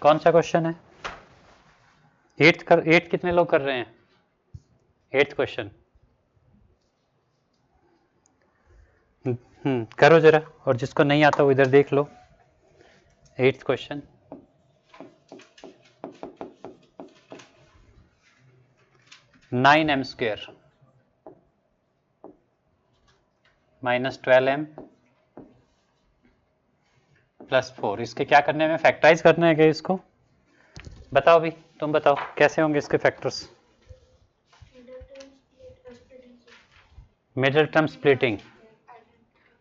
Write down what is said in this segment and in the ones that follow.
कौन सा क्वेश्चन है? एट कितने लोग कर रहे हैं? 8th क्वेश्चन करो जरा, और जिसको नहीं आता वो इधर देख लो। 8th question, (9m² minus 12m plus 4, इसके क्या करने में? फैक्टराइज करना है क्या इसको? बताओ भी, तुम बताओ कैसे होंगे इसके फैक्टर्स? मिडिल टर्म स्प्लिटिंग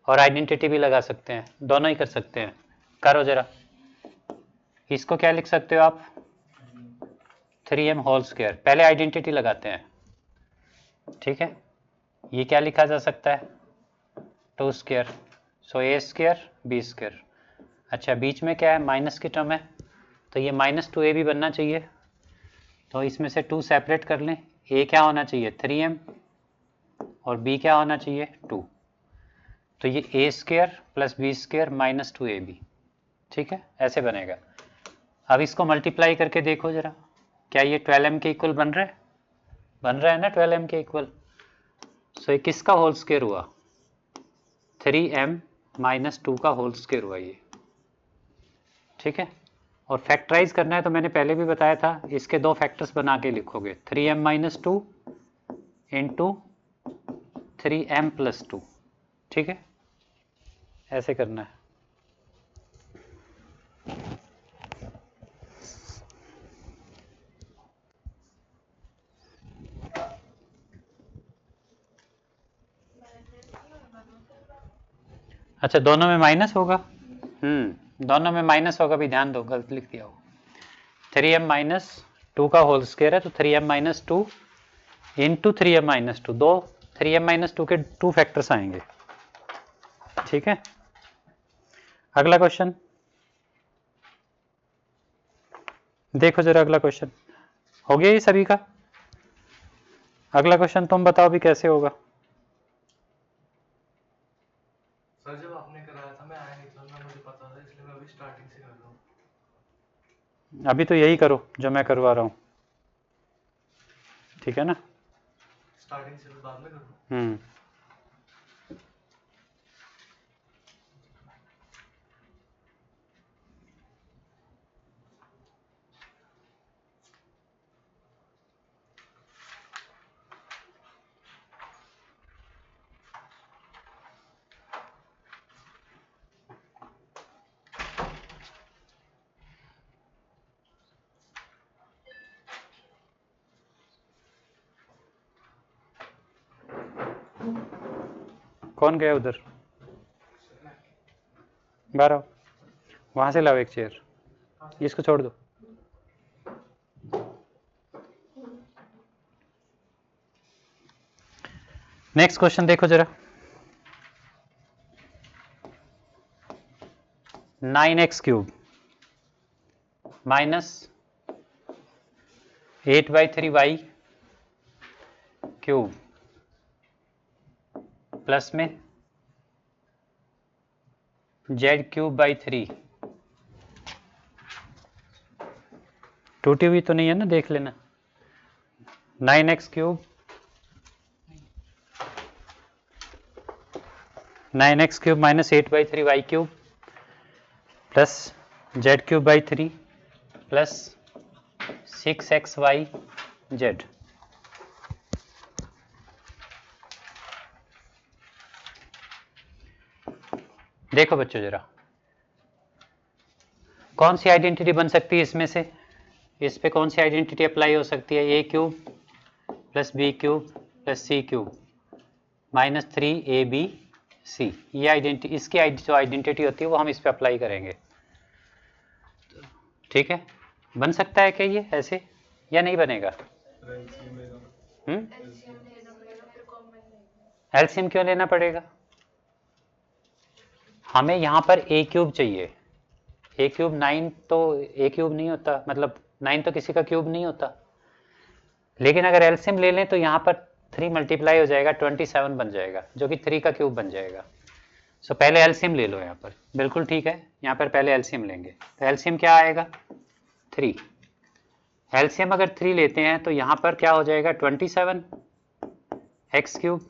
और आइडेंटिटी भी लगा सकते हैं, दोनों ही कर सकते हैं। करो जरा, इसको क्या लिख सकते हो आप? 3m²। पहले आइडेंटिटी लगाते हैं, ठीक है। ये क्या लिखा जा सकता है? 2², सो a² b²। अच्छा, बीच में क्या है? माइनस की टर्म है, तो ये -2a भी बनना चाहिए। तो इसमें से 2 सेपरेट कर लें। a क्या होना चाहिए? 3m, और b क्या होना चाहिए? 2। तो ये a² प्लस b² -2ab, ठीक है, ऐसे बनेगा। अब इसको मल्टीप्लाई करके देखो जरा, क्या ये 12m के इक्वल बन रहा है? बन रहा है ना 12m के इक्वल। सो ये किसका होल स्क्वायर हुआ? 3m - 2 का होल स्क्वायर हुआ ये, ठीक है। और फैक्टराइज करना है तो मैंने पहले भी बताया था, इसके 2 फैक्टर्स बना के लिखोगे, 3m - 2 इंटू 3m + 2, ठीक है, ऐसे करना है। अच्छा, दोनों में माइनस होगा? दोनों में माइनस होगा भी, ध्यान दो, गलत लिख दिया हो। 3m - 2 का होल स्क्वायर है, तो 3m - 2 इंटू 3m - 2, दो 3m - 2 के 2 फैक्टर्स आएंगे, ठीक है। अगला क्वेश्चन देखो जरा, अगला क्वेश्चन हो गया ये सभी का? अगला क्वेश्चन तुम बताओ भी कैसे होगा? सर जब आपने कराया था मैं आया नहीं था, मुझे पता था, इसलिए मैं अभी स्टार्टिंग से कर रहा हूँ। अभी तो यही करो जो मैं करवा रहा हूँ, ठीक है ना। स्टार्टिंग से बाद में करूँ? कौन गया उधर? बाहर, वहां से लाओ एक चेयर, इसको छोड़ दो। नेक्स्ट क्वेश्चन देखो जरा, 9x³ माइनस 8/3y³ प्लस में z³ 2t भी तो नहीं है ना, देख लेना। 9x³ 9x³ - 8/3y³ plus z³ plus 6xyz। देखो बच्चों जरा, कौन सी आइडेंटिटी बन सकती है इसमें से? इस पे कौन सी आइडेंटिटी अप्लाई हो सकती है? a³ plus b³ plus c³ -3abc, ये आइडेंटिटी, इसकी जो आइडेंटिटी होती है वो हम इस पे अप्लाई करेंगे, ठीक है। बन सकता है क्या ये ऐसे, या नहीं बनेगा? एलसीएम क्यों लेना पड़ेगा? हमें यहाँ पर a³ चाहिए। a³ 9 तो a³ नहीं होता, मतलब 9 तो किसी का क्यूब नहीं होता, लेकिन अगर एलसीएम ले लें तो यहाँ पर 3 मल्टीप्लाई हो जाएगा, 27 बन जाएगा, जो कि 3 का क्यूब बन जाएगा। सो पहले एलसीएम ले लो यहाँ पर, बिल्कुल ठीक है, यहाँ पर पहले एलसीएम लेंगे। तो एलसीएम क्या आएगा? 3। एलसीएम अगर 3 लेते हैं तो यहाँ पर क्या हो जाएगा 27 एक्स क्यूब,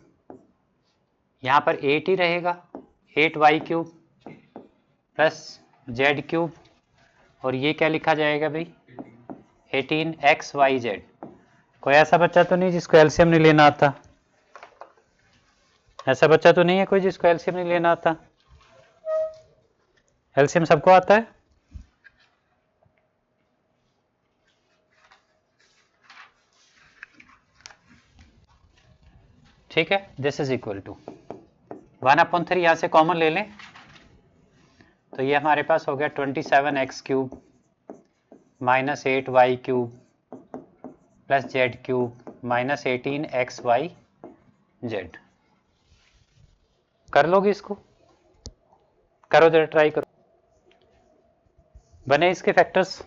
यहाँ पर 8 ही रहेगा 8y cube plus Z cube, और ये क्या लिखा जाएगा भाई 18xyz। कोई ऐसा बच्चा तो नहीं जिसको एलसीएम नहीं लेना आता? ऐसा बच्चा तो नहीं है कोई जिसको एलसीएम नहीं लेना आता? एलसीएम सबको आता है? ठीक है, दिस इज इक्वल टू 1/3, यहां से कॉमन ले लें तो ये हमारे पास हो गया 27x cube minus 8y cube plus Z cube minus 18xyz। कर लोगे इसको? करो जरा, ट्राई करो। बने इसके फैक्टर्स?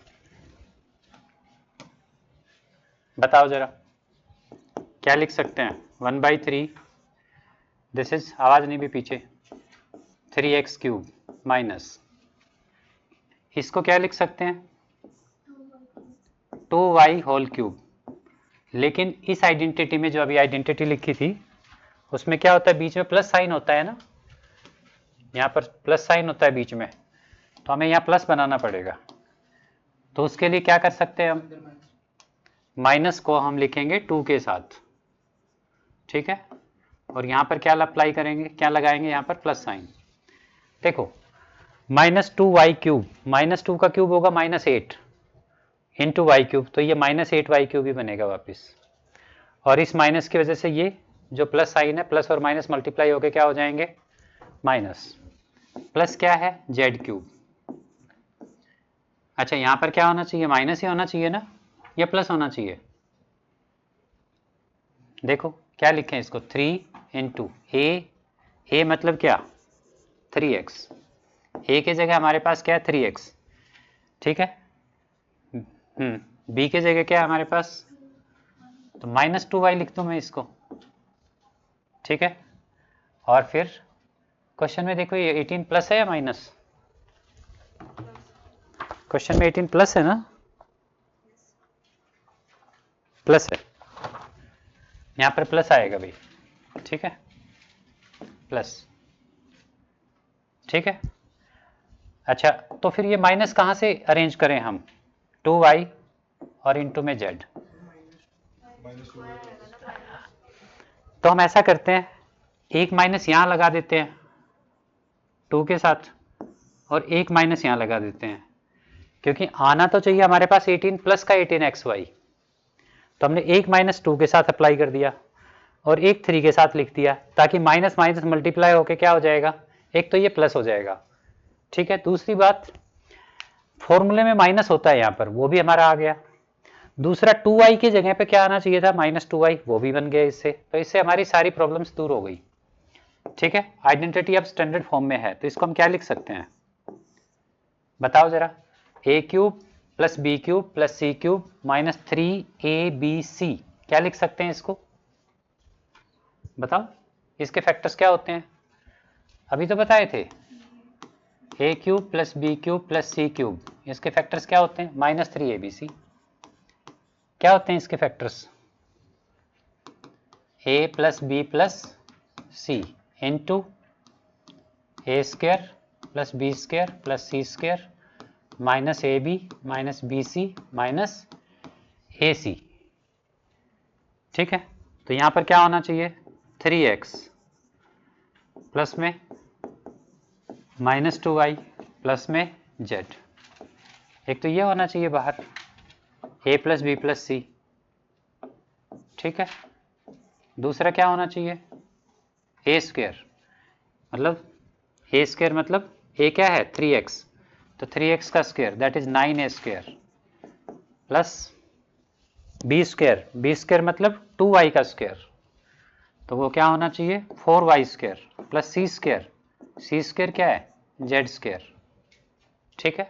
बताओ जरा क्या लिख सकते हैं? 1/3, दिस इज, आवाज नहीं भी पीछे, 3x क्यूब माइनस, इसको क्या लिख सकते हैं 2y होल क्यूब। लेकिन इस आइडेंटिटी में जो अभी आइडेंटिटी लिखी थी उसमें क्या होता है, बीच में प्लस साइन होता है ना, यहाँ पर प्लस साइन होता है बीच में, तो हमें यहाँ प्लस बनाना पड़ेगा। तो उसके लिए क्या कर सकते हैं हम, माइनस को हम लिखेंगे 2 के साथ, ठीक है, और यहाँ पर क्या अप्लाई करेंगे, क्या लगाएंगे यहाँ पर प्लस साइन। देखो -2y क्यूब, -2 का क्यूब होगा -8 इंटू वाई क्यूब, तो ये -8y क्यूब ही बनेगा वापस। और इस माइनस की वजह से ये जो प्लस साइन है, प्लस और माइनस मल्टीप्लाई होकर क्या हो जाएंगे माइनस, प्लस क्या है जेड क्यूब। अच्छा यहाँ पर क्या होना चाहिए, माइनस ही होना चाहिए ना, या प्लस होना चाहिए? देखो क्या लिखें इसको, 3 इंटू ए मतलब क्या 3x, ए की जगह हमारे पास क्या है 3x, ठीक है। बी की जगह क्या है हमारे पास, तो -2y लिख दूं मैं इसको, ठीक है। और फिर क्वेश्चन में देखो ये 18 प्लस है या माइनस, क्वेश्चन में 18 प्लस है ना, प्लस है, यहाँ पर प्लस आएगा भाई, ठीक है, प्लस, ठीक है। अच्छा तो फिर ये माइनस कहाँ से अरेंज करें हम, 2y और इंटू में z। तो हम ऐसा करते हैं, एक माइनस यहाँ लगा देते हैं 2 के साथ, और एक माइनस यहाँ लगा देते हैं, क्योंकि आना तो चाहिए हमारे पास 18 प्लस का 18xy, तो हमने एक -2 के साथ अप्लाई कर दिया और एक 3 के साथ लिख दिया, ताकि माइनस माइनस मल्टीप्लाई होके क्या हो जाएगा, एक तो ये प्लस हो जाएगा, ठीक है। दूसरी बात, फॉर्मूले में माइनस होता है यहाँ पर, वो भी हमारा आ गया। दूसरा 2y की जगह पे क्या आना चाहिए था -2y, वो भी बन गया इससे, तो इससे हमारी सारी प्रॉब्लम्स दूर हो गई, ठीक है। आइडेंटिटी अब स्टैंडर्ड फॉर्म में है, तो इसको हम क्या लिख सकते हैं, बताओ जरा, a cube plus B cube plus C cube minus 3abc, क्या लिख सकते हैं इसको, बताओ इसके फैक्टर्स क्या होते हैं, अभी तो बताए थे, a cube plus B cube plus C cube, इसके फैक्टर्स क्या होते हैं -3abc। क्या होते हैं इसके factors, a plus B plus C into A square plus B square plus C square minus A B minus B C minus A C, ठीक है। तो यहाँ पर क्या होना चाहिए 3x प्लस में -2y प्लस में z, एक तो ये होना चाहिए बाहर a प्लस बी प्लस सी, ठीक है। दूसरा क्या होना चाहिए ए स्क्वायर, मतलब ए स्क्वायर मतलब a क्या है 3x, तो 3x का square that is 9a square plus B square मतलब 2y का स्क्वायर, तो वो क्या होना चाहिए 4y square plus C square क्या है z स्क्वायर, ठीक है।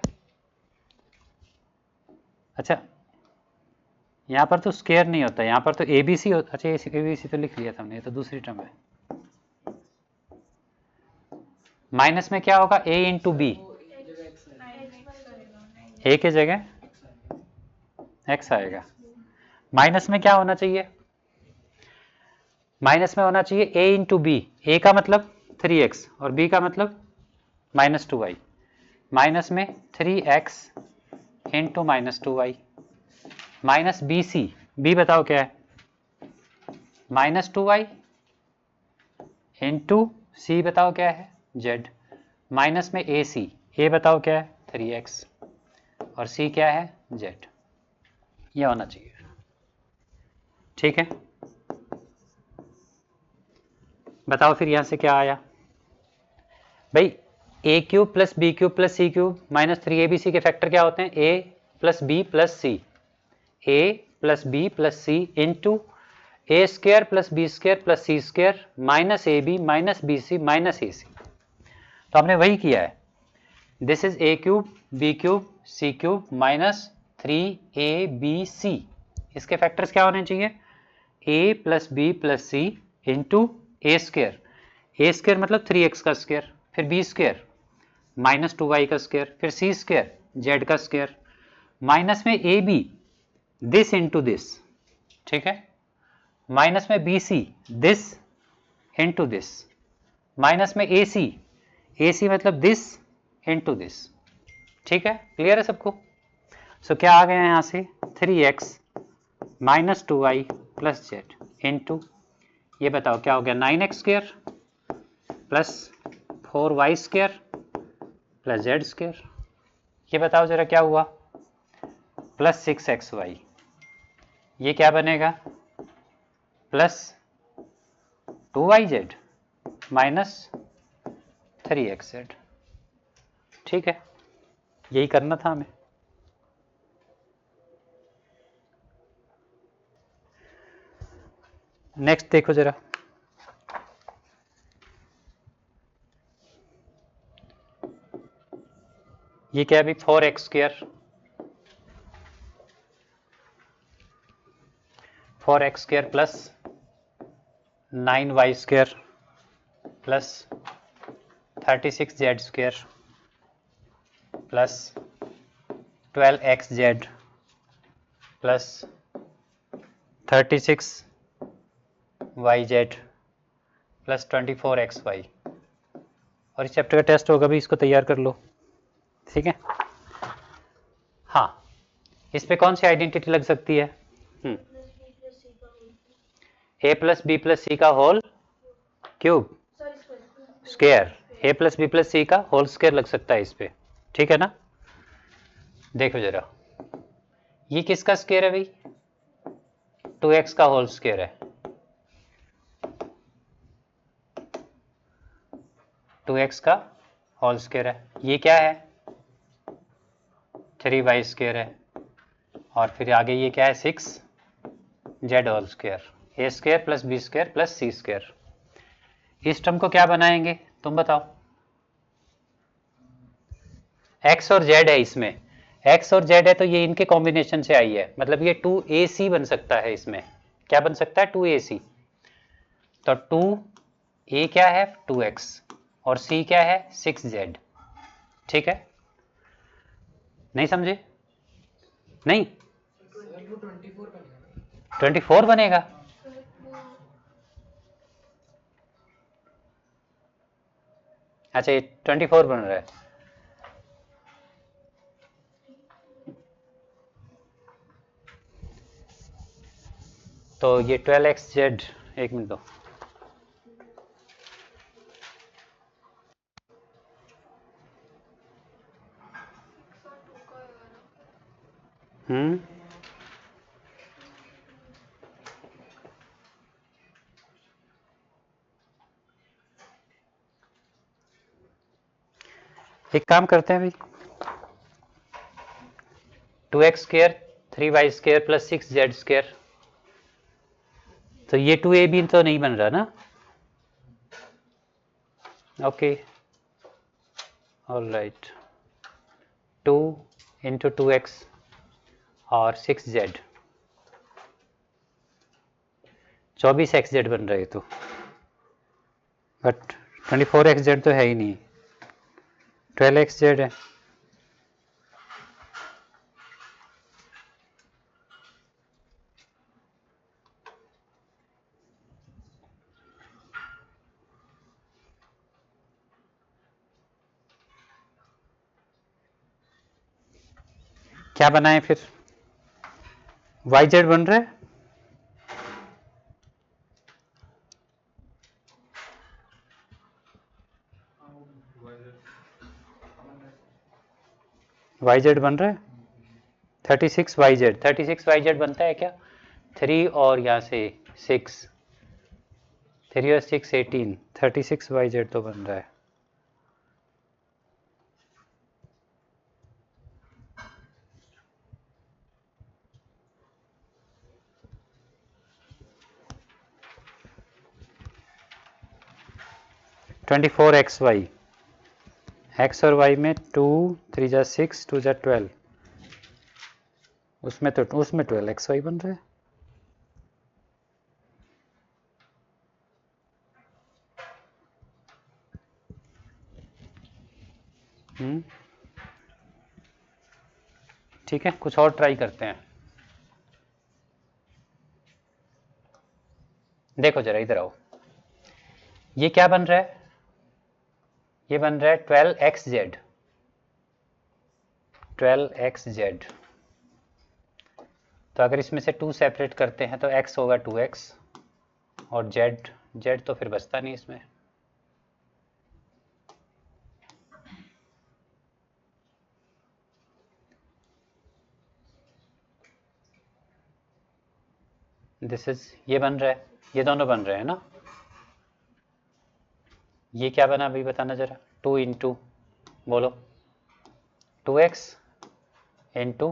अच्छा यहाँ पर तो स्क्वायर नहीं होता, यहाँ पर तो ABC होता, अच्छा ABC तो लिख लिया था हमने, ये तो दूसरी टर्म है। माइनस में क्या होगा a इंटू बी, a की जगह x आएगा। माइनस में क्या होना चाहिए, माइनस में होना चाहिए a इंटू बी, ए का मतलब 3x और b का मतलब -2y, माइनस में 3x into -2y minus B C, बी बताओ क्या है, -2y इंटू सी बताओ क्या है z, माइनस में ए सी, ए बताओ क्या है 3x और सी क्या है z, ये होना चाहिए। ठीक है, बताओ फिर यहां से क्या आया भाई, A cube plus B cube plus C cube minus 3abc के फैक्टर क्या होते हैं, a plus B plus C, A plus B plus C into A square plus B square plus C square minus A B minus B C minus A C. तो हमने वही किया है, this is A cube B cube C cube minus 3abc, इसके factors क्या होने चाहिए, a plus B plus C into A square मतलब 3x का स्क्र, फिर बी स्क्र -2y का स्क्र, फिर सी स्क्र z का स्क्र, माइनस में A B this into this, ठीक है, माइनस में B C this into this, minus में ए सी मतलब दिस इंटू दिस। ठीक है, क्लियर है सबको। सो क्या आ गया यहाँ से 3x -2y plus z into, ये बताओ क्या हो गया 9x square plus 4y square plus z square, ये बताओ जरा क्या हुआ प्लस 6xy, ये क्या बनेगा प्लस 2yz माइनस 3xz। ठीक है, यही करना था हमें। नेक्स्ट देखो जरा, ये क्या है अभी 4x square, 4x square plus 9y square plus 36z square plus 12xz plus 36yz plus 24xy। और इस चैप्टर का टेस्ट होगा भी, इसको तैयार कर लो। ठीक है, हाँ, इस पे कौन सी आइडेंटिटी लग सकती है, a plus B plus C का whole cube square, a plus B plus C का होल स्क्वायर लग सकता है इस पे। ठीक है ना, देखो जरा, ये किसका स्क्वायर है भाई, 2x का होल स्क्वायर है, 2x का होल स्क्वायर है, ये क्या है 3y स्क्वायर है, और फिर आगे ये क्या है 6z whole square, A square plus B square plus C square. इस टर्म को क्या बनाएंगे तुम बताओ, x और z है इसमें, x और z है तो ये इनके कॉम्बिनेशन से आई है, मतलब ये 2ac बन सकता है, इसमें क्या बन सकता है 2ac, तो 2a क्या है 2x और c क्या है 6z। ठीक है, नहीं समझे, नहीं 24 बनेगा, अच्छा ये 24 बन रहा है, तो ये 12xz, एक मिनट दो, एक काम करते हैं भाई, 2x square 3y square plus 6z square, तो ये 2ab तो नहीं बन रहा ना, okay all right, 2 into 2x और 6z 24xz बन रहे तो, बट 24xz तो है ही नहीं, 12xz है, क्या बनाए फिर? वाई जेड बन रहा है, वाई जेड बन रहा है 36 वाई जेड, 36 वाई जेड बनता है क्या? 3 और यहाँ से 6, 3 और 6 18, 36 वाई जेड तो बन रहा है। Twenty four X Y, X और वाई में 2 3 जा 6 2 जा 12, उसमें 12 एक्स वाई बन रहा है। ठीक है, कुछ और ट्राई करते हैं। देखो जरा इधर आओ, ये क्या बन रहा है? ये बन रहा है 12xz, 12xz। तो अगर इसमें से 2 सेपरेट करते हैं तो x होगा 2x और z तो फिर बचता नहीं इसमें। दिस इज, ये बन रहा है, ये दोनों बन रहे हैं ना। ये क्या बना अभी बताना जरा, 2 इंटू बोलो 2x इंटू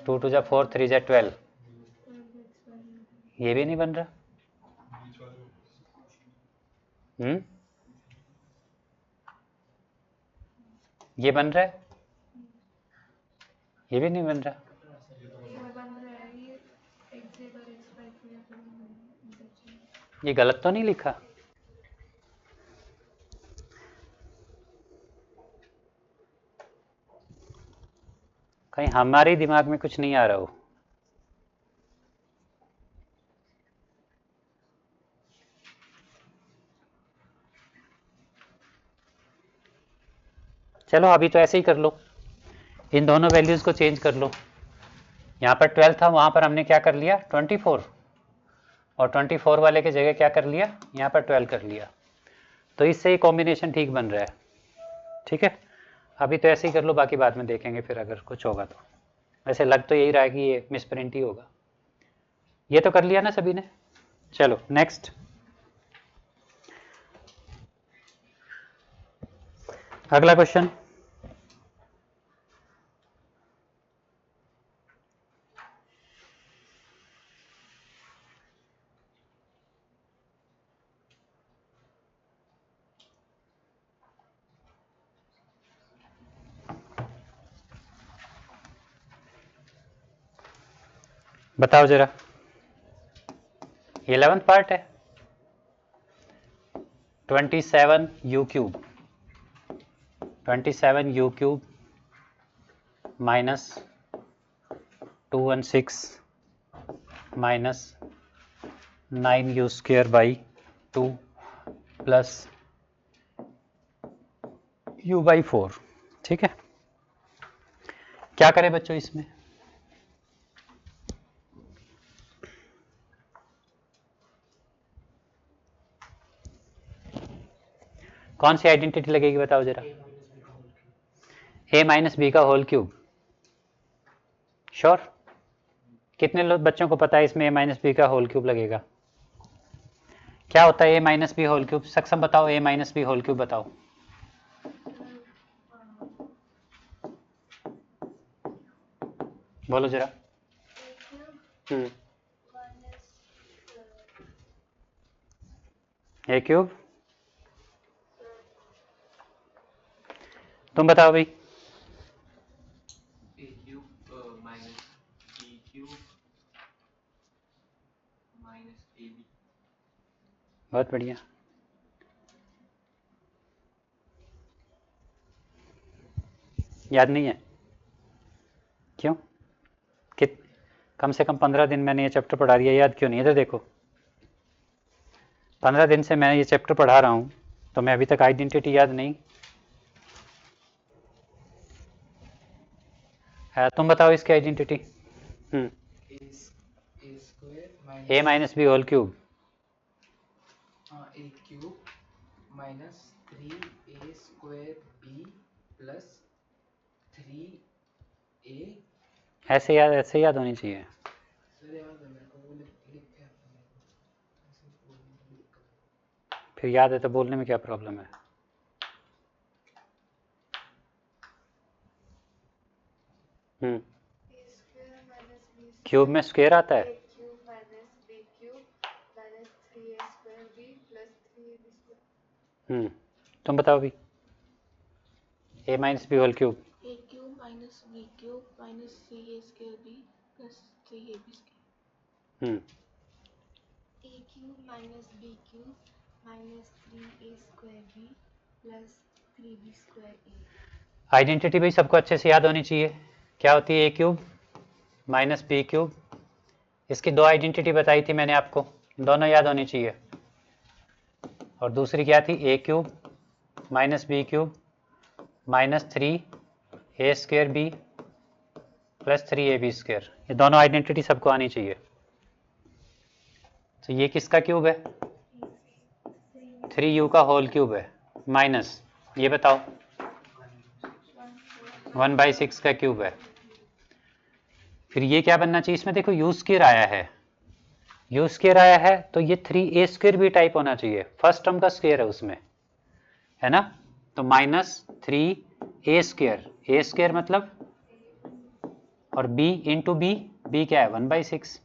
2 2 जा 4 3 जा 12, ये भी नहीं बन रहा। ये बन रहा है, ये भी नहीं बन रहा। ये गलत तो नहीं लिखा? कहीं हमारे दिमाग में कुछ नहीं आ रहा हो। चलो अभी तो ऐसे ही कर लो, इन दोनों वैल्यूज को चेंज कर लो। यहाँ पर 12 था, वहां पर हमने क्या कर लिया 24, और 24 वाले की जगह क्या कर लिया, यहाँ पर 12 कर लिया। तो इससे ही कॉम्बिनेशन ठीक बन रहा है। ठीक है, अभी तो ऐसे ही कर लो, बाकी बाद में देखेंगे फिर अगर कुछ होगा तो। वैसे लग तो यही रहा है कि ये मिसप्रिंट ही होगा। ये तो कर लिया ना सभी ने। चलो नेक्स्ट, अगला क्वेश्चन। बताओ जरा, 11th पार्ट है 27 u cube, 27 u cube minus 216 minus 9 u square by 2 plus u by 4। ठीक है, क्या करें बच्चों इसमें? कौन सी आइडेंटिटी लगेगी बताओ जरा? a माइनस बी का होल क्यूब। श्योर? कितने लोग बच्चों को पता है इसमें a माइनस बी का होल क्यूब लगेगा? क्या होता है a minus B whole cube? Saksham बताओ, a minus B whole cube बताओ। बोलो जरा। a क्यूब, तुम बताओ भाई। a cube minus b cube minus ab। बहुत बढ़िया। याद नहीं है? क्यों? कित कम से कम 15 दिन मैंने ये चैप्टर पढ़ा दिया, याद क्यों नहीं? इधर देखो, 15 दिन से मैं ये चैप्टर पढ़ा रहा हूँ, तो मैं अभी तक आइडेंटिटी याद नहीं? तुम बताओ इसकी identity. A square A minus B whole cube. हाँ A cube minus 3a square B plus 3a। ऐसे याद होनी चाहिए। सर याद है मेरे को, वो लिख के आता मेरे को, ऐसे बोलने में दिक्कत है। फिर याद है तो बोलने में क्या प्रॉब्लम है? क्यूब में स्क्वायर आता है। तुम बताओ भी। A minus B whole cube. A cube minus B cube minus 3a square B plus 3ab square. A cube minus B cube minus 3a square B plus 3b square A. Identity भाई सबको अच्छे से याद होनी चाहिए। क्या होती है A cube minus B cube? इसकी दो आइडेंटिटी बताई थी मैंने आपको, दोनों याद होनी चाहिए। और दूसरी क्या थी? A cube minus B cube minus 3a square B plus 3ab square. ये दोनों आइडेंटिटी सबको आनी चाहिए। तो ये किसका क्यूब है? 3u का होल क्यूब है माइनस, ये बताओ 1/6 का क्यूब है। फिर ये क्या बनना चाहिए इसमें? देखो यू स्क्वायर आया है, यू स्क्वायर आया है तो ये 3a स्क्वायर भी टाइप होना चाहिए, फर्स्ट टर्म का स्क्वायर है उसमें, है ना? तो minus 3a square, A square मतलब, और b इंटू बी, बी क्या है? 1/6।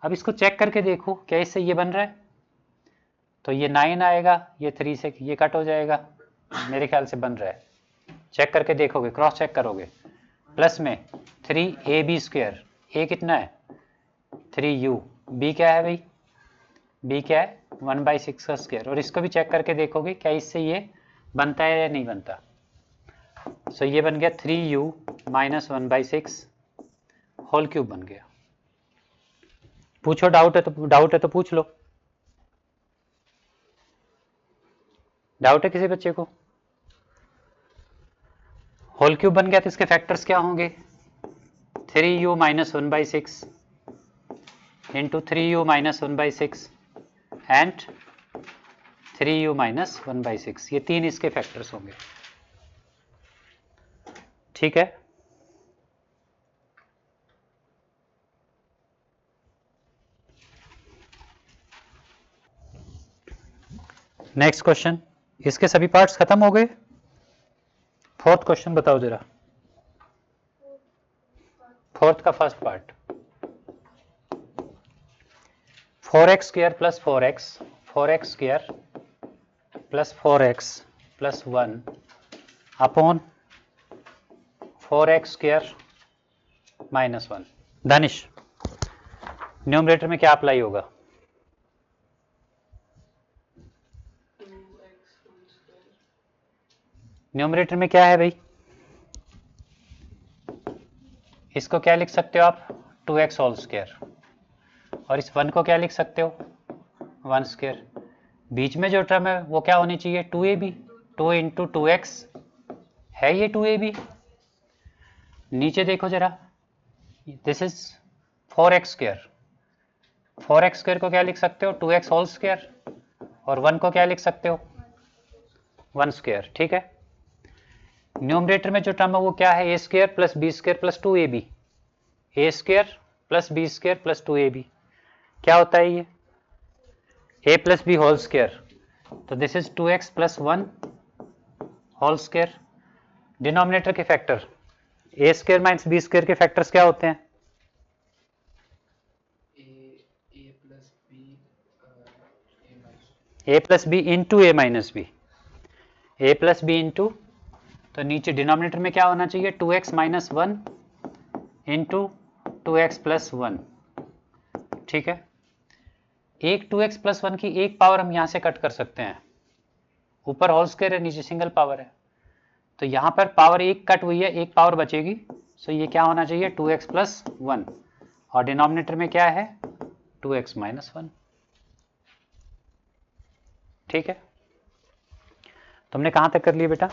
अब इसको चेक करके देखो क्या इससे ये बन रहा है? तो ये 9 आएगा, ये 3 से ये कट हो जाएगा, मेरे ख्याल से बन रहा है। चेक करके देखोगे, क्रॉस चेक करोगे। प्लस में 3ab स्क्वायर, ए कितना है? 3u, बी क्या है भाई? बी क्या है? 1/6 का स्क्वायर। और इसको भी चेक करके देखोगे क्या इससे ये बनता है या नहीं बनता। सो ये बन गया 3u माइनस 1/6 होल क्यूब बन गया। पूछो, डाउट है तो पूछ लो। डाउट है किसी बच्चे को? होल क्यूब बन गया तो इसके फैक्टर्स क्या होंगे? 3u minus 1/6 into 3u minus 1/6 and 3u minus 1/6, ये तीन इसके फैक्टर्स होंगे। ठीक है, नेक्स्ट क्वेश्चन। इसके सभी पार्ट्स खत्म हो गए। फोर्थ क्वेश्चन बताओ जरा, फोर्थ का first part. 4x square plus 4x, 4x square plus 4x plus 1 upon 4x square minus 1। Danish, numerator में क्या अप्लाई होगा? 2x whole square. न्यूमरेटर में क्या है भाई? इसको क्या लिख सकते हो आप? 2x whole square. और इस 1 को क्या लिख सकते हो? 1 स्क्वायर। बीच में जो टर्म है वो क्या होनी चाहिए? 2ab, 2 इंटू 2x है ये 2ab। नीचे देखो जरा, this is 4x square. 4x square को क्या लिख सकते हो? 2x whole square. और 1 को क्या लिख सकते हो? 1 स्क्वायर। ठीक है, न्यूमरेटर में जो टर्म है वो क्या है? A square plus B square plus 2ab। A square plus B square plus 2ab क्या होता है ये? a plus B whole square. तो this is 2x plus 1 whole square. Denominator के factor A square minus B square के factors क्या होते हैं? A plus B A minus A plus B into A minus B, A plus B into, तो नीचे denominator में क्या होना चाहिए? 2x minus 1 into 2x plus 1। ठीक है, एक 2x प्लस 1 की एक पावर हम यहां से कट कर सकते हैं, ऊपर होल स्क्वायर है नीचे सिंगल पावर है, तो यहां पर पावर एक कट हुई है, एक पावर बचेगी। सो ये क्या होना चाहिए? 2x प्लस 1, और डिनोमिनेटर में क्या है? 2x minus 1। ठीक है, तुमने कहां तक कर लिए बेटा?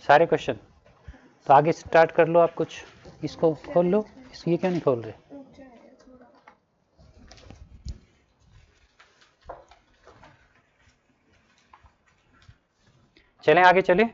सारे क्वेश्चन? तो आगे स्टार्ट कर लो आप कुछ, इसको खोल लो, ये क्यों नहीं खोल रहे? ऊंचा है थोड़ा। चलें आगे चलें।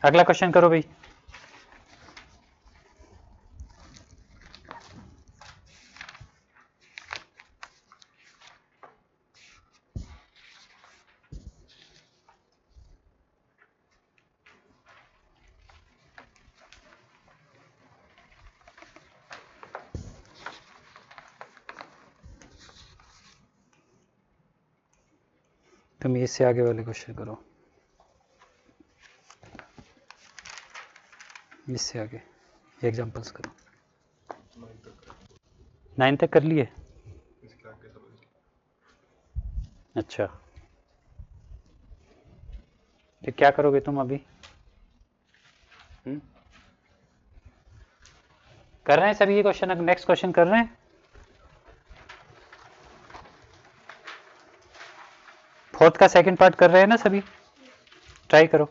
अगला क्वेश्चन करो भाई। तुम इससे आगे वाले क्वेश्चन करो, इससे आगे एग्जांपल्स करो। 9 तक कर लिए? अच्छा, तो क्या करोगे तुम अभी? कर रहे हैं सभी ये क्वेश्चन? नेक्स्ट क्वेश्चन कर रहे हैं? फोर्थ का सेकंड पार्ट कर रहे हैं ना सभी? ट्राई करो।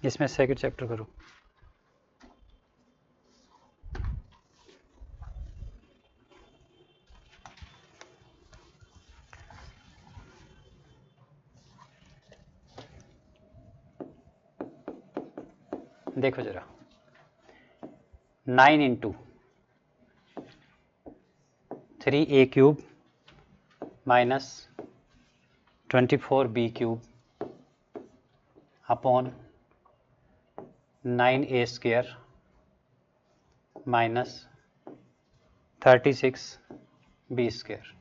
इसमें सेकंड चैप्टर करो। देखो जरा, 9 into 3a cube minus 24b cube upon 9a square minus 36b square.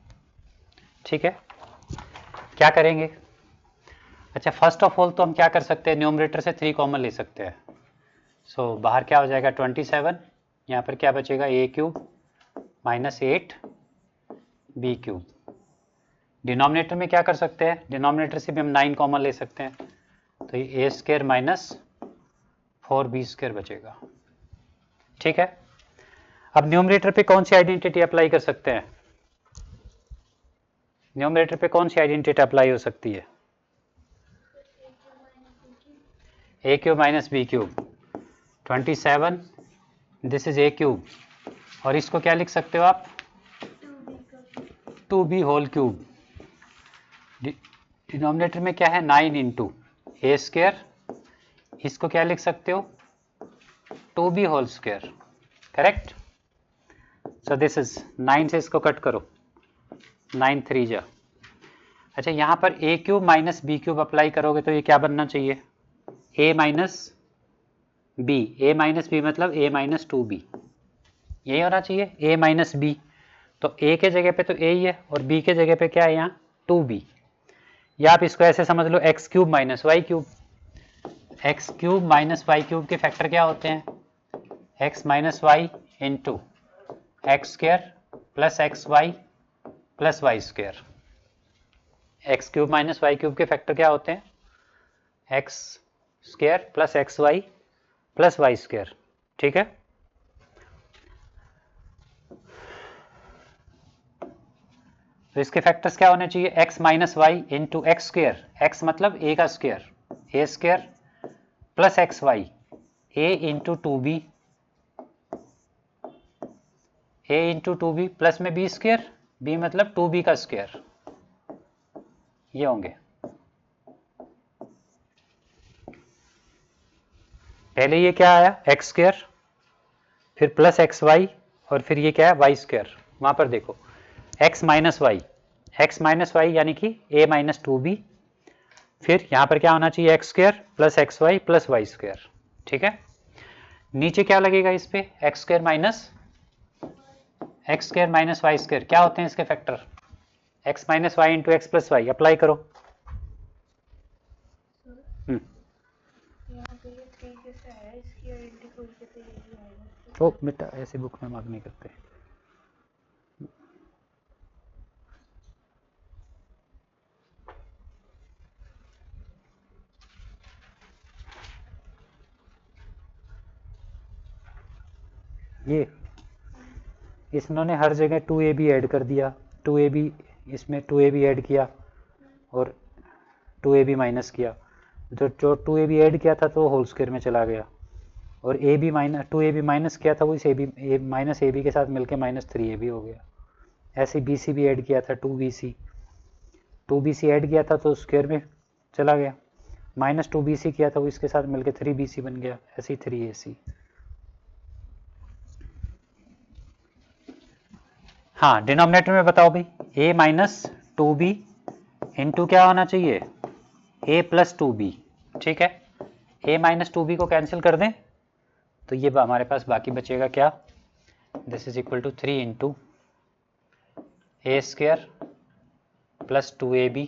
ठीक है, क्या करेंगे? अच्छा, फर्स्ट ऑफ ऑल तो हम क्या कर सकते हैं, न्यूमरेटर से 3 कॉमन ले सकते हैं। सो बाहर क्या हो जाएगा 27, यहाँ पर क्या बचेगा a cube minus 8b cube. Denominator में क्या कर सकते हैं, डिनोमिनेटर से भी हम 9 कॉमन ले सकते हैं, तो ये a square minus 4b square बचेगा। ठीक है, अब न्यूमरेटर पे कौन सी आइडेंटिटी अप्लाई कर सकते हैं? न्यूमरेटर पे कौन सी आइडेंटिटी अप्लाई हो सकती है? a cube minus B cube, 27, this is a cube, और इसको क्या लिख सकते हो आप? 2b whole cube. डिनोमिनेटर में क्या है 9 इंटू ए स्क्वायर, इसको क्या लिख सकते हो 2b whole square. Correct. So this is 9 से इसको कट करो, 9 3 जा। अच्छा, यहाँ पर a cube minus B cube apply करोगे तो ये क्या बनना चाहिए a minus B. a minus B मतलब a माइनस 2b, यही होना चाहिए a माइनस बी। तो a के जगह पे तो a ही है और b के जगह पे क्या है यहाँ 2b, या आप इसको ऐसे समझ लो X cube minus Y cube. X cube minus Y cube के फैक्टर क्या होते हैं, X minus Y into X square plus X Y plus Y square. X cube minus Y cube के फैक्टर क्या होते हैं X square plus X Y plus Y square, ठीक है। तो इसके फैक्टर्स क्या होने चाहिए, x minus Y into X square, X मतलब a का square, A square plus X Y, A into to be, A into to be plus में बी स्क्वायर, बी मतलब टू बी का स्क्वायर, ये होंगे। पहले ये क्या आया एक्स स्क्वायर, फिर प्लस एक्स वाई, और फिर ये क्या है वाई स्क्वायर। वहां पर देखो x माइनस वाई यानी कि a माइनस टू बी, फिर यहां पर क्या होना चाहिए X square plus X Y plus Y square, ठीक है। नीचे क्या लगेगा इस पे, X square minus Y square, क्या होते हैं इसके factor, x minus Y into X plus Y, apply करो। यहाँ पे ये 3 कैसे आया, इसकी आइडेंटिटी खोल के तो ये भी आएगा। ओ बेटा ऐसे बुक में मार्क नहीं करते। ये इन्होंने हर जगह 2ab ऐड कर दिया, 2ab इसमें 2ab ऐड किया और 2ab माइनस किया, जो 2ab ऐड किया था तो होल स्क्वायर में चला गया, और ab माइनस 2ab माइनस किया था वो इस ab माइनस ab के साथ मिलके माइनस 3ab हो गया। ऐसे bc भी ऐड किया था, 2bc ऐड किया था तो स्क्वायर में चला गया, माइनस 2bc किया था वो इसके साथ मिलके 3bc बन गया, ऐसे 3ac। हाँ डिनोमिनेटर में बताओ भाई, a minus two B into क्या होना चाहिए a प्लस टू बी, ठीक है। a माइनस टू बी को कैंसिल कर दें तो ये हमारे पास बाकी बचेगा क्या, दिस इज इक्वल टू 3 इंटू A square plus 2ab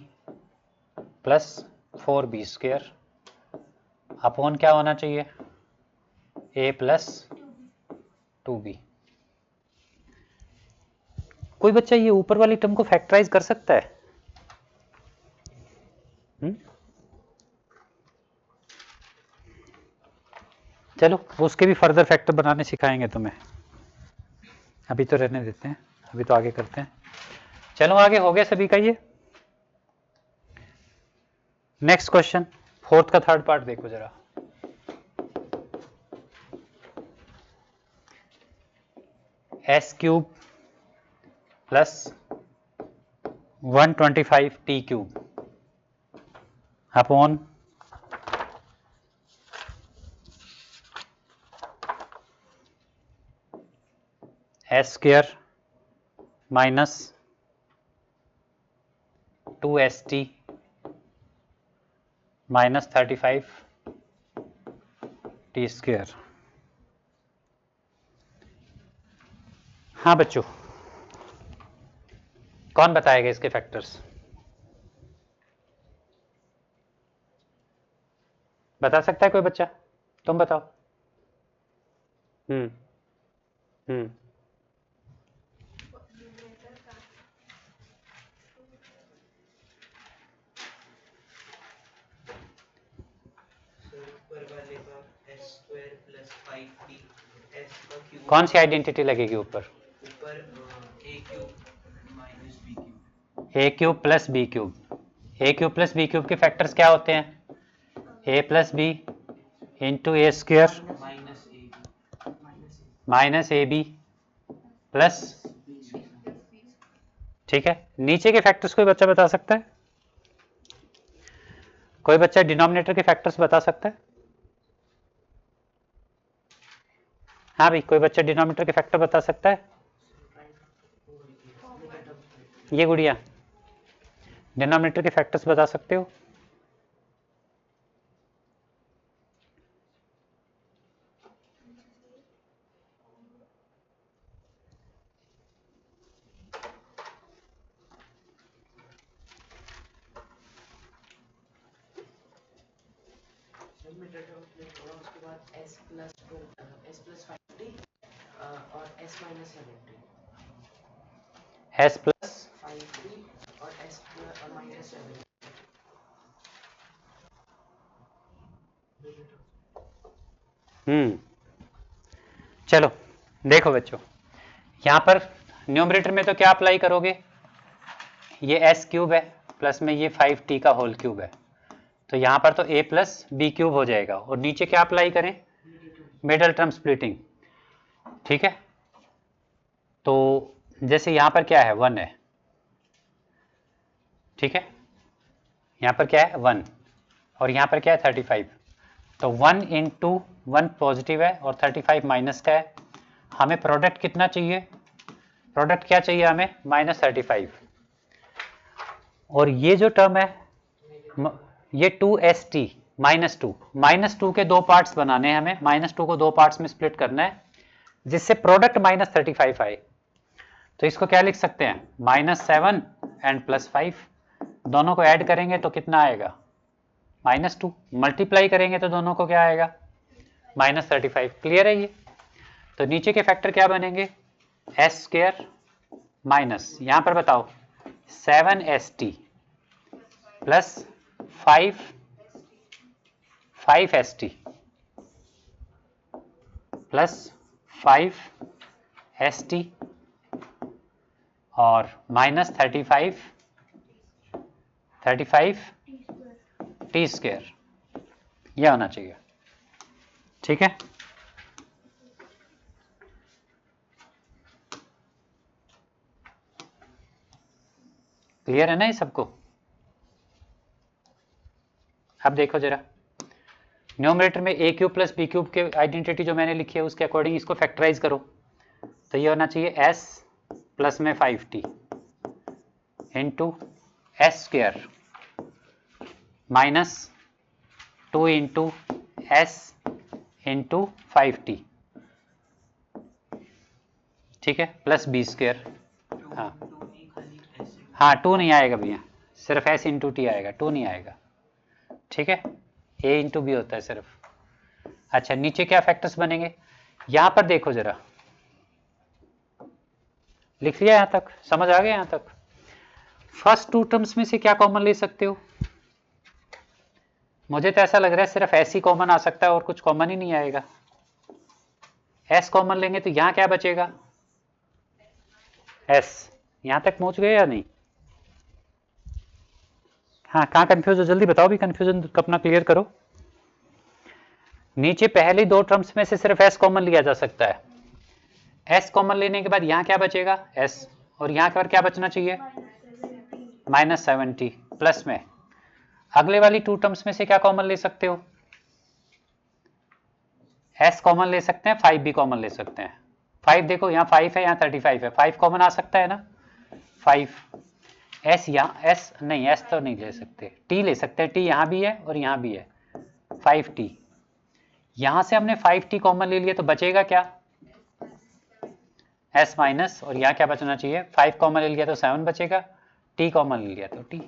plus 4b square upon क्या होना चाहिए a प्लस 2b। कोई बच्चा ये ऊपर वाली टर्म को फैक्टराइज कर सकता है? चलो उसके भी फर्दर फैक्टर बनाने सिखाएंगे तुम्हें, अभी तो रहने देते हैं, अभी तो आगे करते हैं। चलो आगे हो गया सभी का ये। नेक्स्ट क्वेश्चन, फोर्थ का थर्ड पार्ट देखो जरा। S cube plus 125 T cube upon S square minus 2st minus 35 T square. हाँ बच्चों, कौन बताएगा इसके फैक्टर्स, बता सकता है कोई बच्चा, तुम बताओ। हम्म हम्म ऊपर वाले का S square plus 5d S का क्यूब, कौन सी आइडेंटिटी लगेगी ऊपर, ऊपर A cube minus B cube, A cube plus B cube. A cube plus B cube के फैक्टर्स क्या होते हैं, A plus B into A square minus A B plus, ठीक है। नीचे के फैक्टर्स कोई बच्चा बता सकता है, कोई बच्चा डिनोमिनेटर के फैक्टर्स बता सकता है? हाँ भाई कोई बच्चा डिनोमिनेटर के फैक्टर बता सकता है, ये गुड़िया डिनोमिनेटर के फैक्टर्स बता सकते हो? उसके बाद एस प्लस 5d और S minus 70, S plus 5d और एस माइनस 70, चलो देखो बच्चों, यहां पर न्यूमरेटर में तो क्या अप्लाई करोगे, ये एस क्यूब है प्लस में ये 5t का होल क्यूब है, तो यहां पर तो a प्लस बी क्यूब हो जाएगा, और नीचे क्या अप्लाई करें, मिडल टर्म स्प्लिटिंग। ठीक है, तो जैसे यहां पर क्या है 1 है, ठीक है, यहां पर क्या है 1 और यहां पर क्या है 35, तो 1 इंटू 1 पॉजिटिव है और 35 माइनस का है, हमें प्रोडक्ट कितना चाहिए, प्रोडक्ट क्या चाहिए हमें -35, और ये जो टर्म है ये 2st -2 के दो पार्ट्स बनाने हैं हमें, -2 को दो पार्ट्स में स्प्लिट करना है जिससे प्रोडक्ट -35 आए, तो इसको क्या लिख सकते हैं -7 एंड +5, दोनों को ऐड करेंगे तो कितना आएगा -2, मल्टीप्लाई करेंगे तो दोनों को क्या आएगा -35। क्लियर है ये, तो नीचे के फैक्टर क्या बनेंगे s² माइनस यहां पर बताओ 7st plus 5st plus 5st और -35 t², यह होना चाहिए। ठीक है, क्लियर है ना ये सबको। अब देखो जरा, न्यूमरेटर में a cube plus B cube के आइडेंटिटी जो मैंने लिखी है उसके अकॉर्डिंग इसको फैक्टराइज करो, तो ये होना चाहिए s प्लस में 5t into s² minus 2 into s into 5t, ठीक है, प्लस b²। हाँ 2 नहीं आएगा भैया, सिर्फ s इंटू टी आएगा, 2 नहीं आएगा। ठीक है, a इंटू बी होता है सिर्फ। अच्छा नीचे क्या फैक्टर्स बनेंगे, यहां पर देखो जरा, लिख लिया यहां तक, समझ आ गया यहां तक। फर्स्ट 2 टर्म्स में से क्या कॉमन ले सकते हो, मुझे तो ऐसा लग रहा है सिर्फ s ही कॉमन आ सकता है और कुछ कॉमन ही नहीं आएगा। s कॉमन लेंगे तो यहां क्या बचेगा s, यहां तक पहुंच गए या नहीं, हाँ कहाँ कंफ्यूज हो जल्दी बताओ भी, कंफ्यूजन अपना क्लियर करो। नीचे पहली 2 टर्म्स में से सिर्फ s कॉमन लिया जा सकता है, s कॉमन लेने के बाद यहां क्या बचेगा s, और यहां पर क्या बचना चाहिए -70 प्लस में अगले वाली 2 टर्म्स में से क्या कॉमन ले सकते हो, s कॉमन ले सकते हैं, 5 भी कॉमन ले सकते हैं। 5 देखो यहाँ 5 है, यहाँ 35 है, 5 कॉमन आ सकता है ना, 5 s यहाँ s नहीं, s तो नहीं ले सकते, t ले सकते हैं, t यहाँ भी है और यहाँ भी है 5t, यहां से हमने 5t कॉमन ले लिया तो बचेगा क्या s माइनस, और यहाँ क्या बचना चाहिए 5 कॉमन ले लिया तो 7 बचेगा, t कॉमन ले लिया तो t।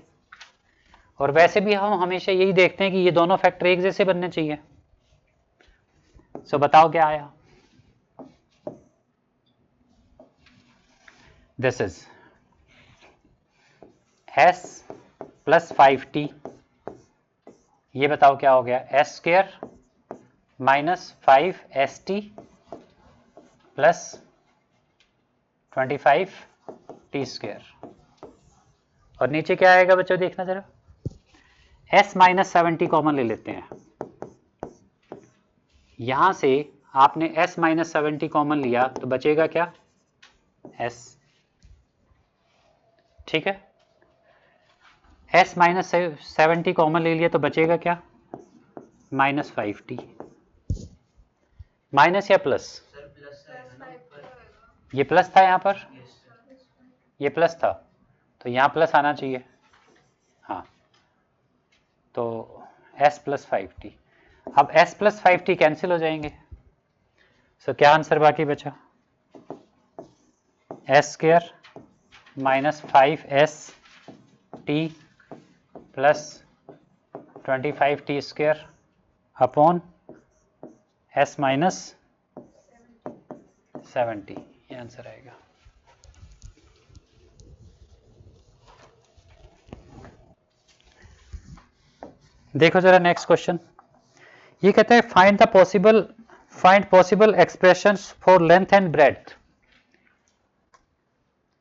और वैसे भी हम हमेशा यही देखते हैं कि ये दोनों फैक्टर एक जैसे बनने चाहिए। सो बताओ क्या आया, this is s plus 5t, ये बताओ क्या हो गया s² minus 5st plus 25t², और नीचे क्या आएगा बच्चों देखना जरा, s माइनस 70 कॉमन ले लेते हैं, यहां से आपने s माइनस 70 कॉमन लिया तो बचेगा क्या s, ठीक है, s माइनस 70 कॉमन ले लिया तो बचेगा क्या -5t, माइनस या प्लस, ये प्लस था यहाँ पर, ये प्लस था तो यहाँ प्लस आना चाहिए, हाँ तो s प्लस 5t, अब s प्लस 5t कैंसिल हो जाएंगे, सो क्या आंसर बाकी बचा s² minus 5st plus 25t² upon s minus 70, ये आंसर आएगा। देखो जरा नेक्स्ट क्वेश्चन, ये कहता है find possible expressions for length and breadth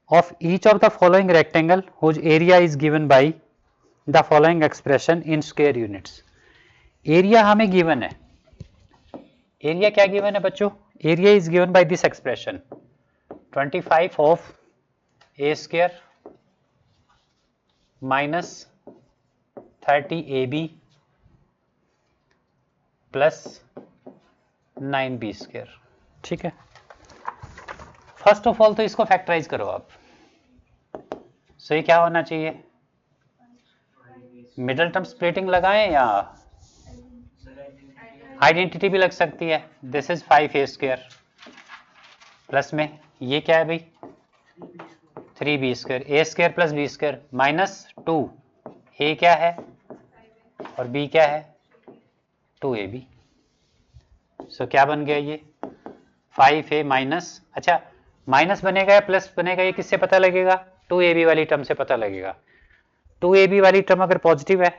of each of the following rectangle whose area is given by the following expression in square units. Area हमें given है, area क्या गिवन है बच्चों? Area is given by this expression 25 of A square minus 30 AB plus 9B square. ठीक है, first of all तो इसको factorise करो आप. सो ये क्या होना चाहिए? मिडल टर्म स्प्लिटिंग लगाएं या आइडेंटिटी भी लग सकती है. This is 5A square plus में ये क्या है भाई 3B square, A square plus B square minus 2. A क्या है और बी क्या है 2AB. सो क्या बन गया ये 5A माइनस, अच्छा माइनस बनेगा या प्लस बनेगा ये किससे पता लगेगा? 2AB वाली टर्म से पता लगेगा. 2AB वाली टर्म अगर पॉजिटिव है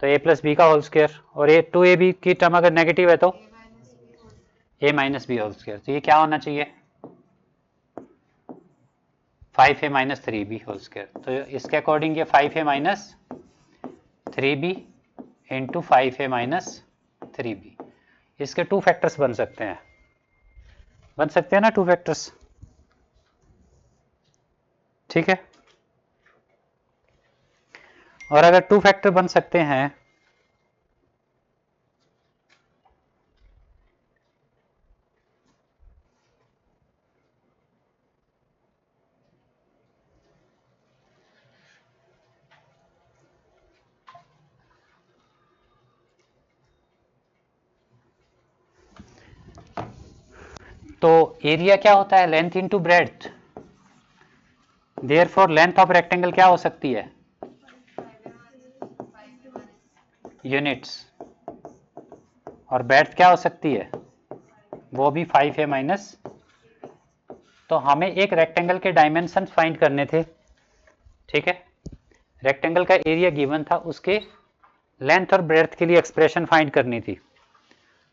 तो a प्लस बी का होल स्क्वायर, और ये 2AB की टर्म अगर नेगेटिव है तो a minus B whole square. तो ये क्या होना चाहिए 5A minus 3B whole square. तो इसके अकॉर्डिंग ये 5A minus 3B into 5A minus 3B. इसके 2 फैक्टर्स बन सकते हैं ना 2 फैक्टर्स. ठीक है, और अगर 2 फैक्टर बन सकते हैं तो एरिया क्या होता है length into breadth. Therefore length of rectangle क्या हो सकती है यूनिट्स, और ब्रेड्थ क्या हो सकती है वो भी 5A माइनस. तो हमें एक रेक्टेंगल के डायमेंशन फाइंड करने थे. ठीक है, रेक्टेंगल का एरिया गिवन था, उसके लेंथ और ब्रेड्थ के लिए एक्सप्रेशन फाइंड करनी थी.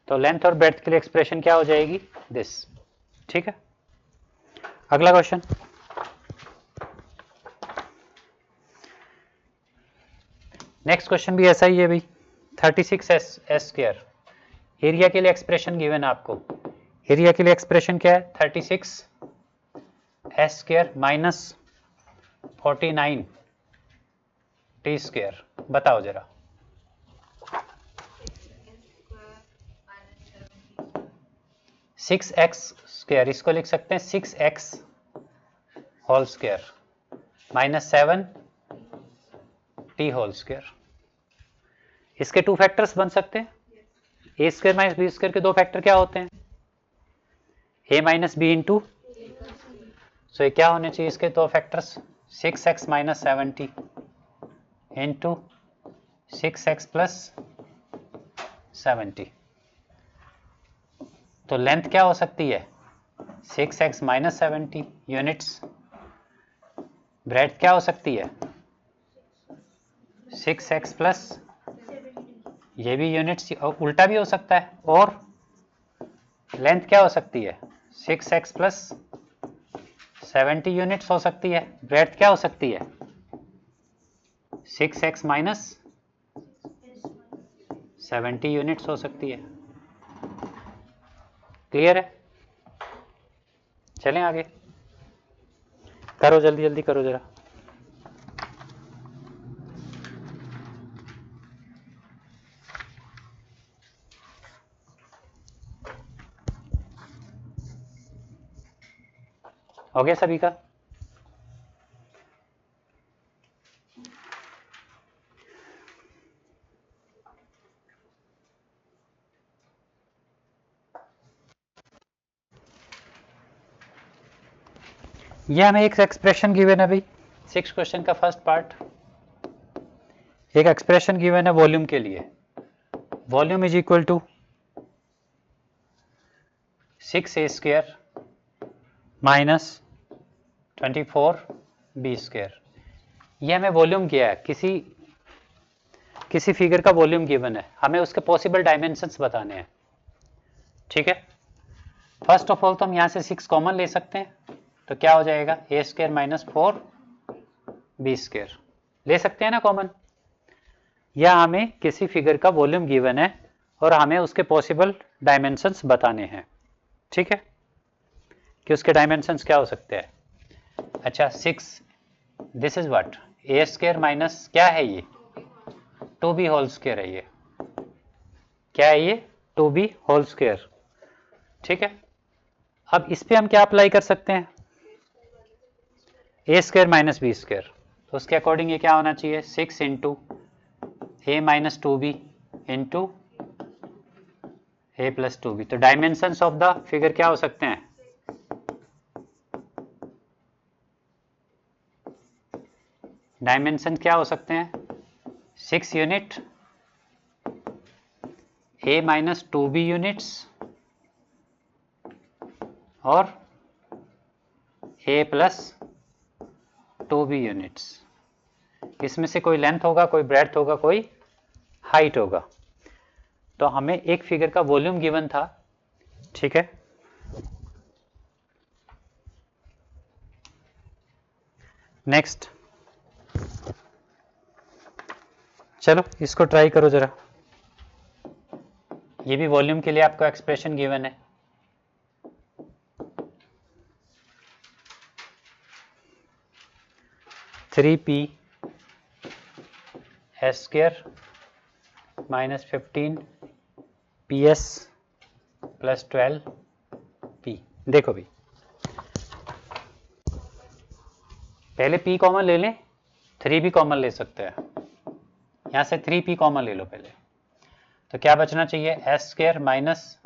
तो लेंथ और ब्रेड्थ के लिए एक्सप्रेशन क्या हो जाएगी दिस. ठीक है, अगला क्वेश्चन. नेक्स्ट क्वेश्चन भी ऐसा ही है भाई 36S स्क्वायर. एरिया के लिए एक्सप्रेशन गिवन है आपको. एरिया के लिए एक्सप्रेशन क्या है 36S square minus 49T square. बताओ जरा. सिक्स एक्स स्क्वायर, इसको लिख सकते हैं 6x whole square minus 7T whole square. इसके 2 फैक्टर्स बन सकते हैं. A square minus B square के 2 फैक्टर क्या होते हैं a minus B into. So ये क्या होने चाहिए इसके 2 factors 6x minus 7T into 6x plus 7T. तो लेंथ क्या हो सकती है 6x minus 7T units. Breadth क्या हो सकती है 6x प्लस, ये भी यूनिट्स, और उल्टा भी हो सकता है. और लेंथ क्या हो सकती है 6x प्लस 70 यूनिट्स हो सकती है. ब्रेड्थ क्या हो सकती है 6x माइनस 70 यूनिट्स हो सकती है. क्लियर है? चलें आगे, करो जल्दी जल्दी करो जरा. हो गया सभी का? ये हमें एक एक्सप्रेशन गिवन है भाई 6 क्वेश्चन का फर्स्ट पार्ट. एक एक्सप्रेशन गिवन है वॉल्यूम के लिए. Volume is equal to 6A square minus 24B square. ये हमें वॉल्यूम किया है किसी किसी फिगर का वॉल्यूम गिवन है, हमें उसके पॉसिबल डायमेंशंस बताने हैं। ठीक है, फर्स्ट ऑफ ऑल तो हम यहाँ से 6 कॉमन ले सकते हैं, तो क्या हो जाएगा ए स्क्वायर माइनस 4b स्क्वायर ले सकते हैं ना कॉमन। या हमें किसी फिगर का वॉल्यूम गिवन है और हमें उसके पॉसिबल डायमेंशंस बताने हैं। ठीक है, कि उसके डायमेंशंस क्या हो सकते हैं। अच्छा 6, this is what, A square minus क्या है ये, 2b होल स्क्वायर है ये, क्या है ये 2b होल स्क्वायर। ठीक है, अब इस पे हम क्या अप्लाई कर सकते हैं, A square minus B square, तो उसके अकॉर्डिंग ये क्या होना चाहिए 6 into A minus 2b into A plus 2b। तो डायमेंशंस ऑफ द फिगर क्या हो सकते हैं, डायमेंशन क्या हो सकते हैं 6 यूनिट, ए माइनस 2b यूनिट्स और ए प्लस 2b यूनिट्स। इसमें से कोई लेंथ होगा, कोई ब्रेड्थ होगा, कोई हाइट होगा। तो हमें एक फिगर का वॉल्यूम गिवन था। ठीक है, नेक्स्ट चलो इसको ट्राई करो जरा, ये भी वॉल्यूम के लिए आपको एक्सप्रेशन गिवन है। Three P S square minus 15 P S plus 12 P. देखो भाई पहले p कॉमन ले लें, 3 भी कॉमन ले सकते हैं, यहाँ से 3p कॉमन ले लो पहले, तो क्या बचना चाहिए S square minus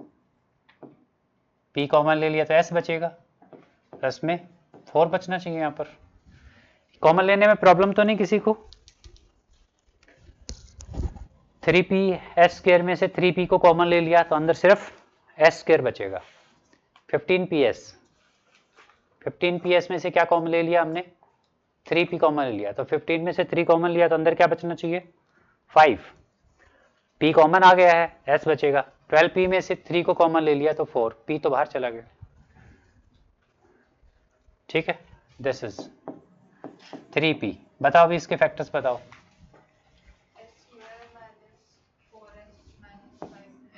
p common ले लिया तो s बचेगा, प्लस में 4 बचना चाहिए। यहाँ पर कॉमन लेने में प्रॉब्लम तो नहीं किसी को, 3p एस स्क्वायर में से 3p को कॉमन ले लिया तो अंदर सिर्फ s स्क्वायर बचेगा। 15ps में से क्या कॉमन ले लिया हमने, 3p कॉमन ले लिया, तो 15 में से 3 कॉमन लिया तो अंदर क्या बचना चाहिए 5, p कॉमन आ गया है s बचेगा। 12p में से 3 को कॉमन ले लिया तो 4, p तो बाहर चला गया। ठीक है, दिस इज 3p। बताओ भी इसके फैक्टर्स बताओ,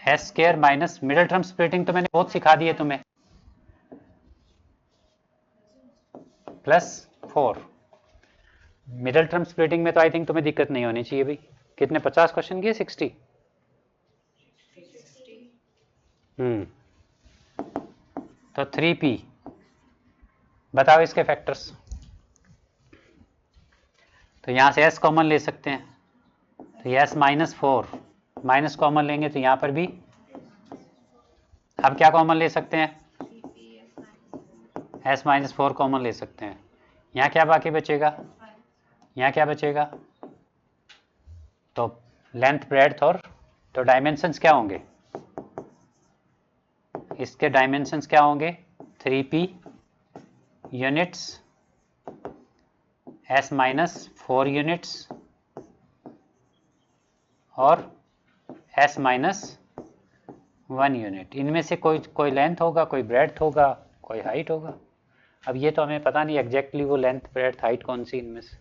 S square minus middle term splitting तो मैंने बहुत सिखा दी है तुम्हें, प्लस 4। मिडिल टर्म स्प्लिटिंग में तो आई थिंक तुम्हें दिक्कत नहीं होनी चाहिए भाई। कितने 50 क्वेश्चन किए 60? तो 3p बताओ इसके फैक्टर्स। तो यहां से s कॉमन ले सकते हैं, तो ये s माइनस 4 माइनस कॉमन लेंगे तो यहां पर भी हम क्या कॉमन ले सकते हैं, s माइनस 4 कॉमन ले सकते हैं। यहाँ क्या बाकी बचेगा, यहाँ क्या बचेगा, तो लेंथ ब्रेड्थ और तो डायमेंशंस क्या होंगे, इसके डायमेंशंस क्या होंगे 3p units, s minus 4 units और s माइनस 1 यूनिट। इनमें से कोई लेंथ होगा, कोई ब्रेड्थ होगा, कोई हाइट होगा। अब ये तो हमें पता नहीं एग्जैक्टली वो लेंथ ब्रेड्थ हाइट कौन सी इनमें से।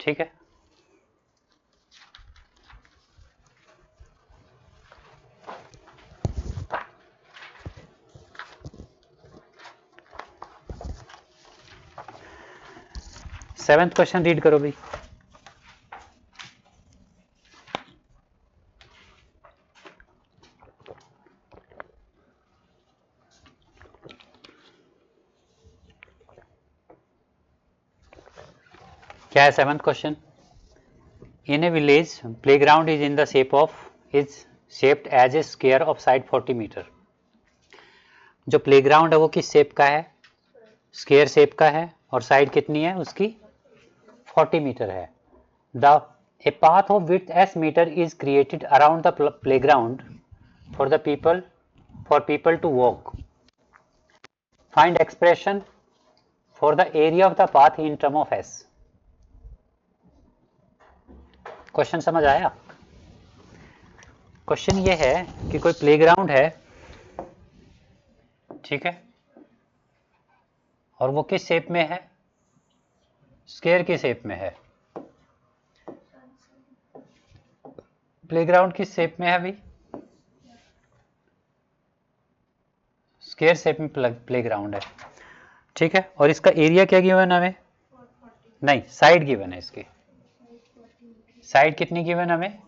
ठीक है, सेवेंथ क्वेश्चन रीड करो भाई। क्या है seventh question, in a village playground is in the shape of is shaped as a square of side 40 metre. जो प्लेग्राउंड है वो किस शेप का है, स्क्वायर शेप का है और साइड कितनी है उसकी 40 मीटर है। The A path of width s metre is created around the playground for people to walk. Find expression for the area of the path in term of s। Question समझ आया? Question ये है कि कोई playground है, ठीक है, और वो किस शेप में है? स्क्वायर की शेप में है। प्लेग्राउंड किस शेप में है अभी? स्क्वायर शेप में प्लेग्राउंड है, ठीक है। और इसका एरिया क्या गिवन है हमें? नहीं, साइड गिवन है इसकी। साइड कितनी गिवन हमें?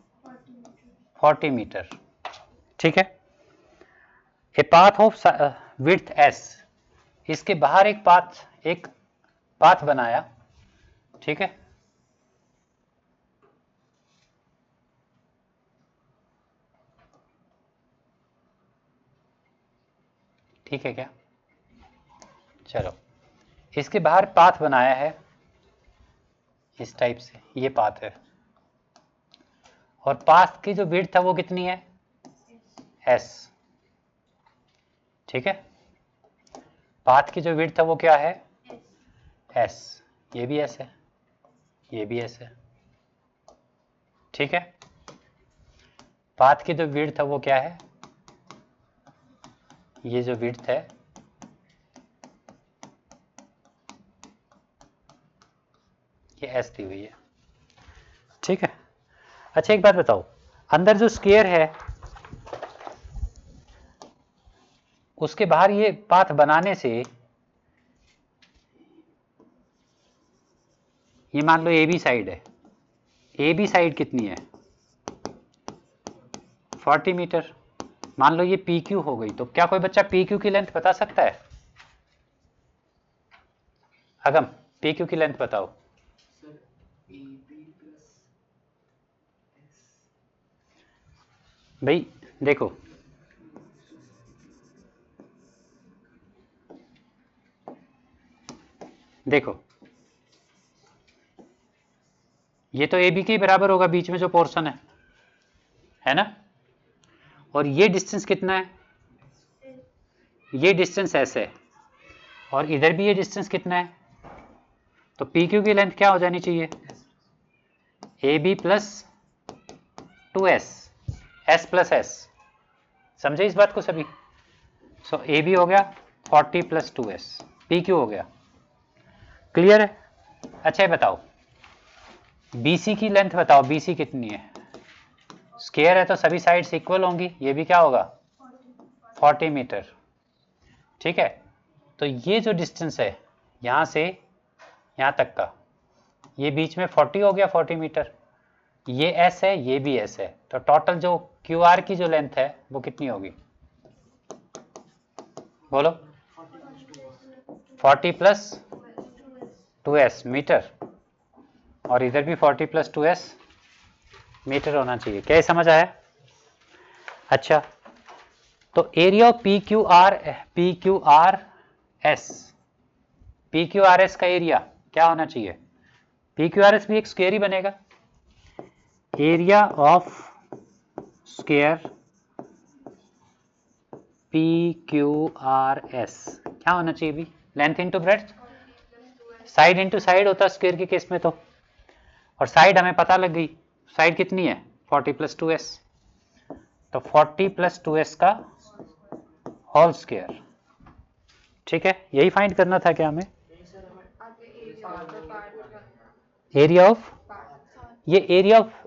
40 मीटर, ठीक है। ए पाथ ऑफ विड्थ एस, इसके बाहर एक पाथ बनाया, ठीक है। ठीक है क्या? चलो, इसके बाहर पाथ बनाया है इस टाइप से, ये पाथ है, और पाथ की जो विड्थ है वो कितनी है? एस, ठीक है। पाथ की जो विड्थ है वो क्या है? एस। ये भी एस है, ये भी एस है, ठीक है। पाथ की जो विड्थ है वो क्या है? ये जो विड्थ है ये एस दी हुई है, ठीक है। अच्छा एक बात बताओ, अंदर जो स्क्वायर है उसके बाहर ये पाथ बनाने से, ये मान लो ए बी साइड है, ए बी साइड कितनी है? 40 मीटर। मान लो ये पी क्यू हो गई, तो क्या कोई बच्चा पी क्यू की लेंथ बता सकता है? अगम, पी क्यू की लेंथ बताओ। Sir A B plus S. भाई देखो, देखो ये तो ए बी के बराबर होगा, बीच में जो पोर्शन है ना। और ये डिस्टेंस कितना है? ये डिस्टेंस एस है, और इधर भी ये डिस्टेंस कितना है? तो पी क्यू की लेंथ क्या हो जानी चाहिए? A B plus 2s, s plus S. समझे इस बात को सभी? सो ए बी हो गया 40 प्लस 2s, पी क्यू हो गया। क्लियर है? अच्छा ये बताओ, BC की लेंथ बताओ, BC कितनी है? स्क्वायर है तो सभी साइड्स इक्वल होंगी, ये भी क्या होगा? 40 मीटर, ठीक है। तो ये जो डिस्टेंस है यहाँ से यहाँ तक का, ये बीच में 40 हो गया, 40 मीटर। ये S है, ये भी S है, तो टोटल जो QR की जो लेंथ है वो कितनी होगी? बोलो। 40 प्लस 2s मीटर, और इधर भी 40 प्लस 2s मीटर होना चाहिए। क्या ये समझ आया? अच्छा, तो area of P Q R S, P Q R S का एरिया क्या होना चाहिए? पी क्यू आर एस भी एक स्क्वायर ही बनेगा। Area of square P Q R S क्या होना चाहिए भी? Length into breadth, side into side होता है स्क्वायर के केस में तो, और साइड हमें पता लग गई, साइड कितनी है? 40 प्लस 2s, तो 40 प्लस 2s का होल स्क्वायर, ठीक है। यही फाइंड करना था क्या हमें? एरिया ऑफ, ये area of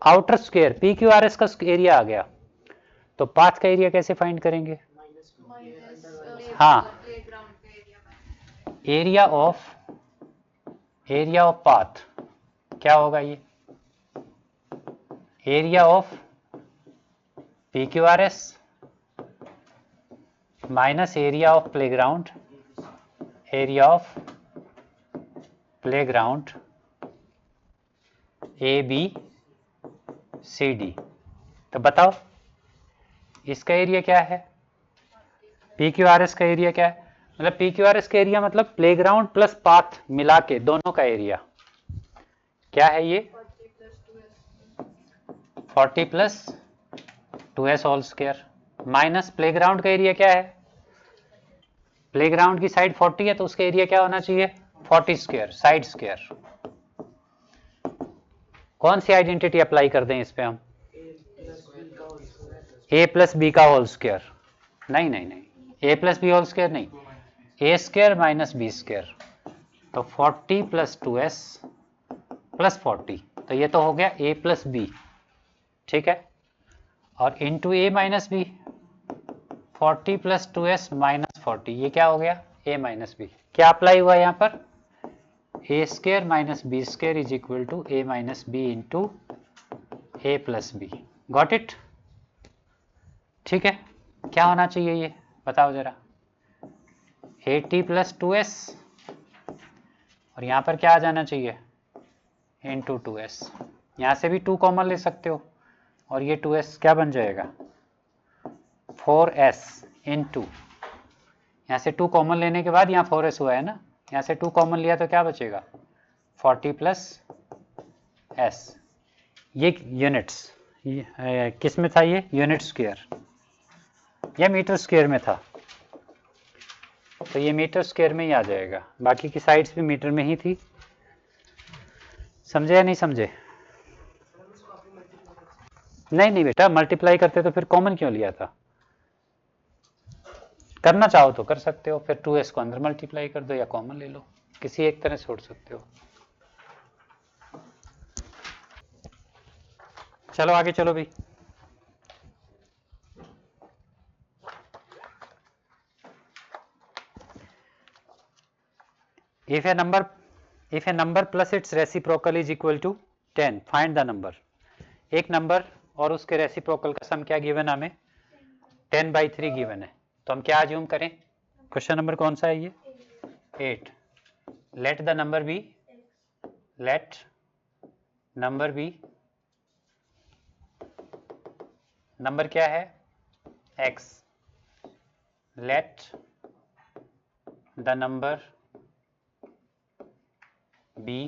outer square P Q R S का एरिया आ गया, तो पाथ का एरिया कैसे फाइंड करेंगे? हाँ, एरिया ऑफ पाथ क्या होगा? ये area of P Q R S minus area of playground, area of playground A B C D. तो बताओ इसका एरिया क्या है? पी क्यू आर एस का एरिया क्या है? मतलब पी क्यू आर एस का एरिया मतलब प्लेग्राउंड प्लस पाथ मिला के दोनों का एरिया क्या है? ये 40 plus 2s whole square minus playground का एरिया क्या है? प्लेग्राउंड की साइड 40 है तो उसका एरिया क्या होना चाहिए? 40 स्क्वायर, साइड स्क्वायर। कौन सी आइडेंटिटी अप्लाई कर दें इस पे हम? ए प्लस बी का whole square. a plus B का होल स्क्वायर। नहीं नहीं नहीं, a plus B whole square नहीं, a square minus B square. तो 40 प्लस 2s प्लस 40, तो ये तो हो गया a प्लस बी, ठीक है। और into a minus B, 40 plus 2s minus 40, ये क्या हो गया? a minus B. क्या अप्लाई हुआ यहाँ पर? A square minus B square is equal to a minus B into a plus B. Got it? ठीक है। क्या होना चाहिए ये बताओ जरा? 80 प्लस 2s, और यहाँ पर क्या आ जाना चाहिए? Into 2s। यहाँ से भी 2 कॉमन ले सकते हो, और ये 2s क्या बन जाएगा? 4s इंटू, यहाँ से 2 कॉमन लेने के बाद यहाँ 4s हुआ है ना, यहाँ से 2 कॉमन लिया तो क्या बचेगा? 40 प्लस s। ये यूनिट्स, किस में था ये? यूनिट स्क्वायर या मीटर स्क्वायर में था, तो ये मीटर स्क्वायर में ही आ जाएगा। बाकी की साइड्स भी मीटर में ही थी। समझे या नहीं समझे? नहीं नहीं बेटा, मल्टीप्लाई करते तो फिर कॉमन क्यों लिया था? करना चाहो तो कर सकते हो, फिर 2s को अंदर मल्टीप्लाई कर दो या कॉमन ले लो, किसी एक तरह छोड़ सकते हो। चलो आगे चलो भाई। If a number plus its reciprocal is equal to 10, find the number। एक नंबर और उसके रेसिप्रोकल का सम क्या गिवन हमें? 10/3 गिवन है। तो हम क्या अज्यूम करें? क्वेश्चन नंबर कौन सा है ये? 8। Let the number be, let number be, number क्या है? x। Let the number be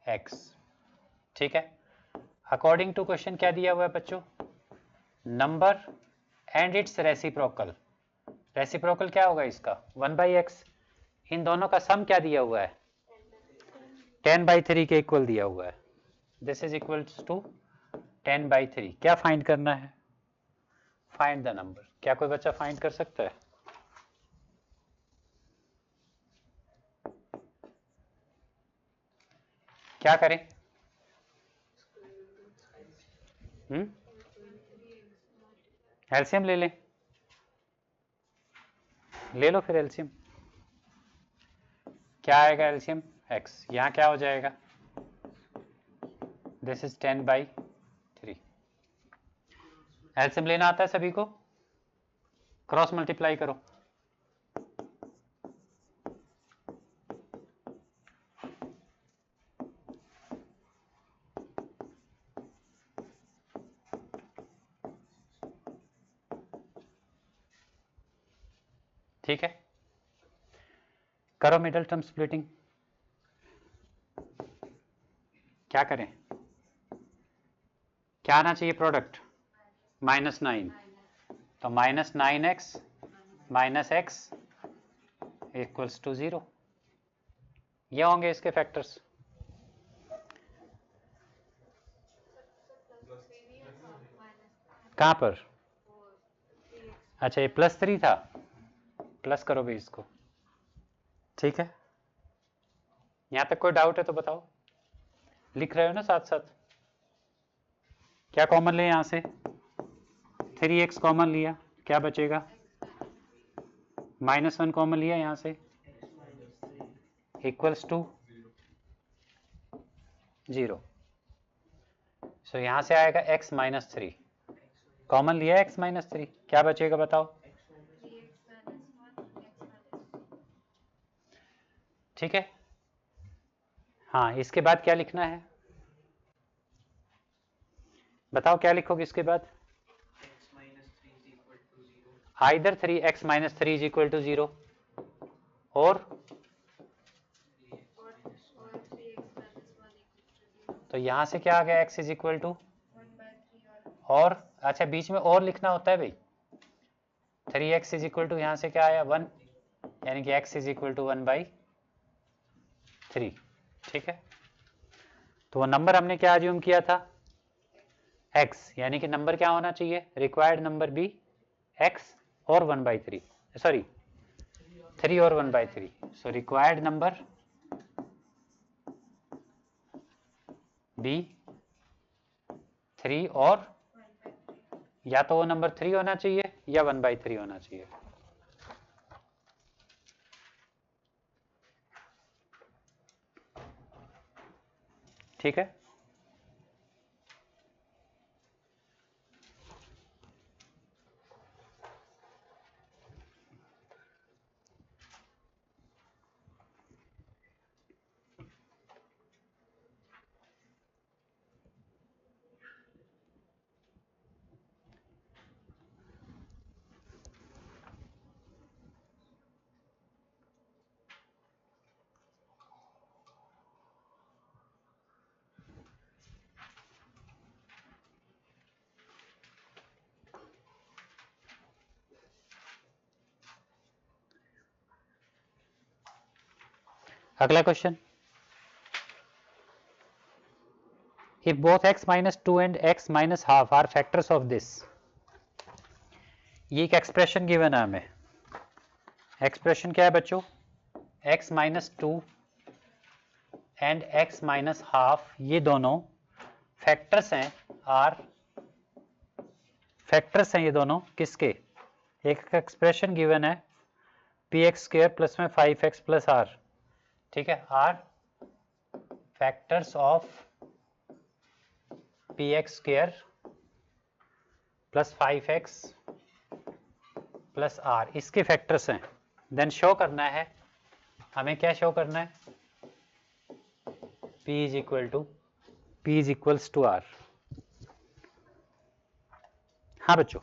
x, ठीक है। अकॉर्डिंग टू क्वेश्चन क्या दिया हुआ है बच्चों? Number and it's reciprocal. Reciprocal क्या होगा इसका? 1/x। इन दोनों का सम क्या दिया हुआ है? 10/3 के इक्वल दिया हुआ है। This is equal to 10/3। क्या फाइंड करना है? Find the number. क्या कोई बच्चा फाइंड कर सकता है? क्या करें? एलसीएम ले लें, ले लो फिर एलसीएम। क्या आएगा एलसीएम? x। यहाँ क्या हो जाएगा? This is 10/3। एलसीएम लेना आता है सभी को? क्रॉस मल्टीप्लाई करो। ठीक है, करो मिडल टर्म स्प्लिटिंग। क्या करें? क्या आना चाहिए प्रोडक्ट? -9। तो -9x minus x equals to 0। ये होंगे इसके फैक्टर्स। कहाँ पर? अच्छा, ये +3 था, प्लस करो भी इसको। ठीक है, यहाँ तक कोई डाउट है तो बताओ। लिख रहे हो ना साथ साथ? क्या कॉमन ले यहाँ से? 3x कॉमन लिया, क्या बचेगा? -1 कॉमन लिया यहाँ से, इक्वल्स टू 0। सो यहाँ से आएगा x - 3। कॉमन लिया x - 3, क्या बचेगा बताओ? ठीक है। हाँ, इसके बाद क्या लिखना है बताओ? क्या लिखोगे इसके बाद? Either 3x - 3 is equal to 0 और तो यहां से क्या आ गया? x इज इक्वल टू और, अच्छा बीच में और लिखना होता है भाई। 3x इज इक्वल टू यहाँ से क्या आया? 1, यानी कि x इज इक्वल टू 1/3। ठीक है, तो वो नंबर हमने क्या अज्यूम किया था, x, यानी कि नंबर क्या होना चाहिए, रिक्वायर्ड नंबर बी x और 1/3, सॉरी 3 और 1/3, सो रिक्वायर्ड नंबर बी 3 और या तो वो नंबर 3 होना चाहिए या 1/3 होना चाहिए। ठीक है, अगला question, if both x minus 2 and x minus half are factors of this, ये एक एक्सप्रेशन गिवन है हमें, एक्सप्रेशन क्या है बच्चों, x minus 2 and x minus half ये दोनों फैक्टर्स हैं, आर फैक्टर्स हैं ये दोनों किसके, एक एक्सप्रेशन गिवन है px² प्लस में 5x प्लस आर, ठीक है, R factors of px² plus 5x plus R, इसके फैक्टर्स हैं। देन शो करना है हमें, क्या शो करना है, p is equals to R. हाँ बच्चों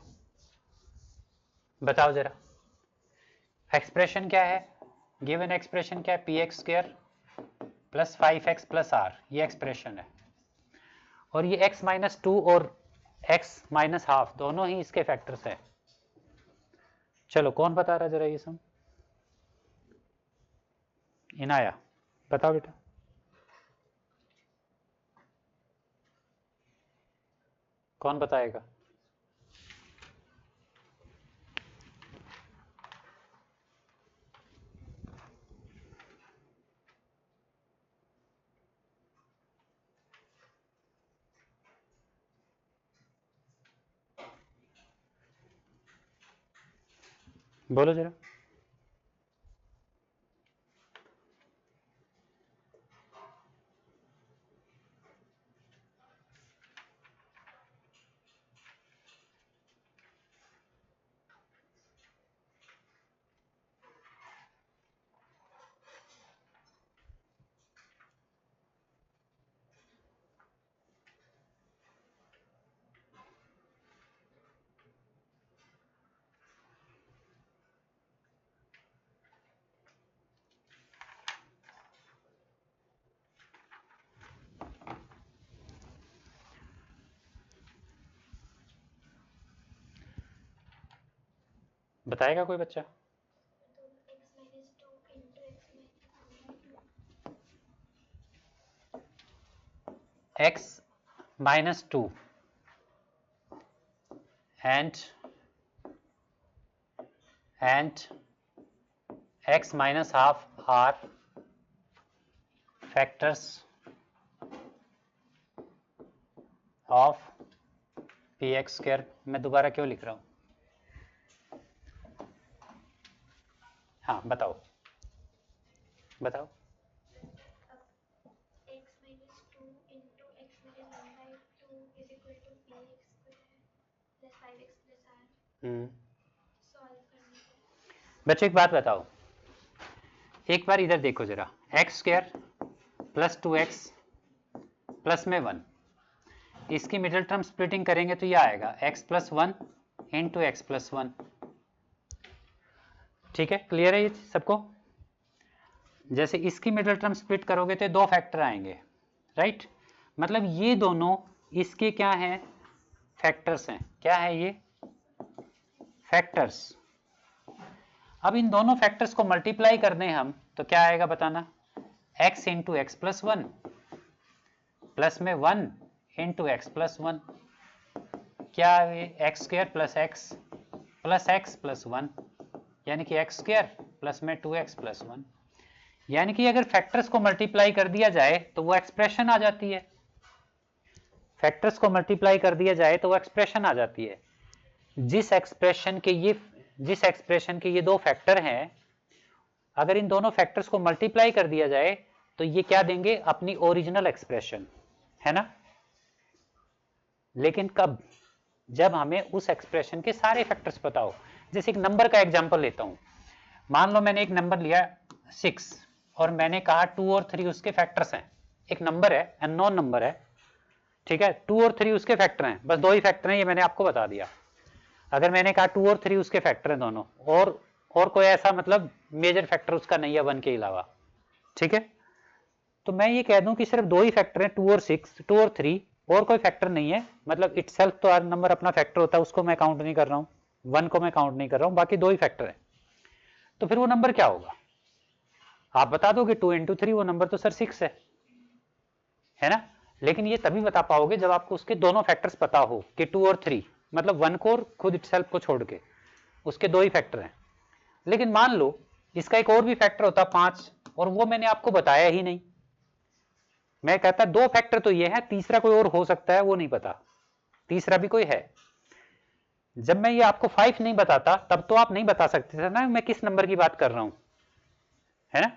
बताओ जरा, एक्सप्रेशन क्या है, गिवन एक्सप्रेशन क्या है, px² plus 5x plus R, ये एक्सप्रेशन है, और ये x माइनस 2 और x माइनस हाफ दोनों ही इसके फैक्टर्स हैं। चलो कौन बता रहा जरा ये सब, इनाया बताओ बेटा, कौन बताएगा, बोलो जरा। बताएगा कोई बच्चा, x minus 2 and x minus half are factors of px²। मैं दोबारा क्यों लिख रहा हूं, हाँ बताओ बताओ, x minus 2 into x minus 1/2 is equal to px square plus 5x plus r। Solve करने के बच्चों एक बात बताओ, एक बार इधर देखो जरा, x² प्लस 2x प्लस में 1, इसकी मिडिल टर्म स्प्लिटिंग करेंगे तो ये आएगा x plus 1 into X plus 1, ठीक है, क्लियर है ये सबको, जैसे इसकी मिडिल टर्म स्प्लिट करोगे तो दो फैक्टर आएंगे, राइट, मतलब ये दोनों इसके क्या हैं, फैक्टर्स हैं, क्या है ये, फैक्टर्स। अब इन दोनों फैक्टर्स को मल्टीप्लाई कर दें हम तो क्या आएगा बताना, x into X plus 1 plus में 1 इंटू एक्स प्लस 1, क्या है x square plus x plus 1, यानी कि एक्स स्क्वायर प्लस में 2x प्लस 1, यानी कि अगर फैक्टर्स को मल्टीप्लाई कर दिया जाए तो वो एक्सप्रेशन आ जाती है। फैक्टर्स को मल्टीप्लाई कर दिया जाए तो वो एक्सप्रेशन आ जाती है। जिस एक्सप्रेशन के ये दो फैक्टर हैं, अगर इन दोनों फैक्टर्स को मल्टीप्लाई कर दिया जाए तो ये क्या देंगे, अपनी ओरिजिनल एक्सप्रेशन, है ना। लेकिन कब, जब हमें उस एक्सप्रेशन के सारे फैक्टर्स पता हो। जैसे एक नंबर का एग्जांपल लेता हूं, मान लो मैंने एक नंबर लिया 6 और मैंने कहा 2 और 3 उसके फैक्टर्स हैं। एक नंबर है, अननोन नंबर है, ठीक है, 2 और 3 उसके फैक्टर हैं, बस दो ही फैक्टर हैं, ये मैंने आपको बता दिया। अगर मैंने कहा 2 और 3 उसके फैक्टर हैं दोनों, और कोई ऐसा मतलब मेजर फैक्टर उसका नहीं है 1 के अलावा, ठीक है, तो मैं ये कह दूं कि सिर्फ दो ही फैक्टर हैं, 2 और 6, 2 और 3, और कोई फैक्टर नहीं है, मतलब इटसेल्फ तो हर नंबर अपना फैक्टर होता है, उसको मैं काउंट नहीं कर रहा हूं, 1 को मैं काउंट नहीं कर रहा हूं, बाकी दो ही फैक्टर हैं, तो फिर वो नंबर क्या होगा, आप बता दोगे 2 इंटू 3, वो नंबर तो सर 6 है ना। लेकिन ये तभी बता पाओगे जब आपको उसके दोनों फैक्टर्स पता हो कि 2 और 3, मतलब 1 को और खुद इटसेल्फ को छोड़ के उसके दो ही फैक्टर हैं। लेकिन मान लो इसका एक और भी फैक्टर होता 5, और वो मैंने आपको बताया ही नहीं, मैं कहता 2 फैक्टर तो ये है, तीसरा कोई और हो सकता है, वो नहीं पता, तीसरा भी कोई है। जब मैं ये आपको 5 नहीं बताता तब तो आप नहीं बता सकते थे ना मैं किस नंबर की बात कर रहा हूं, है ना।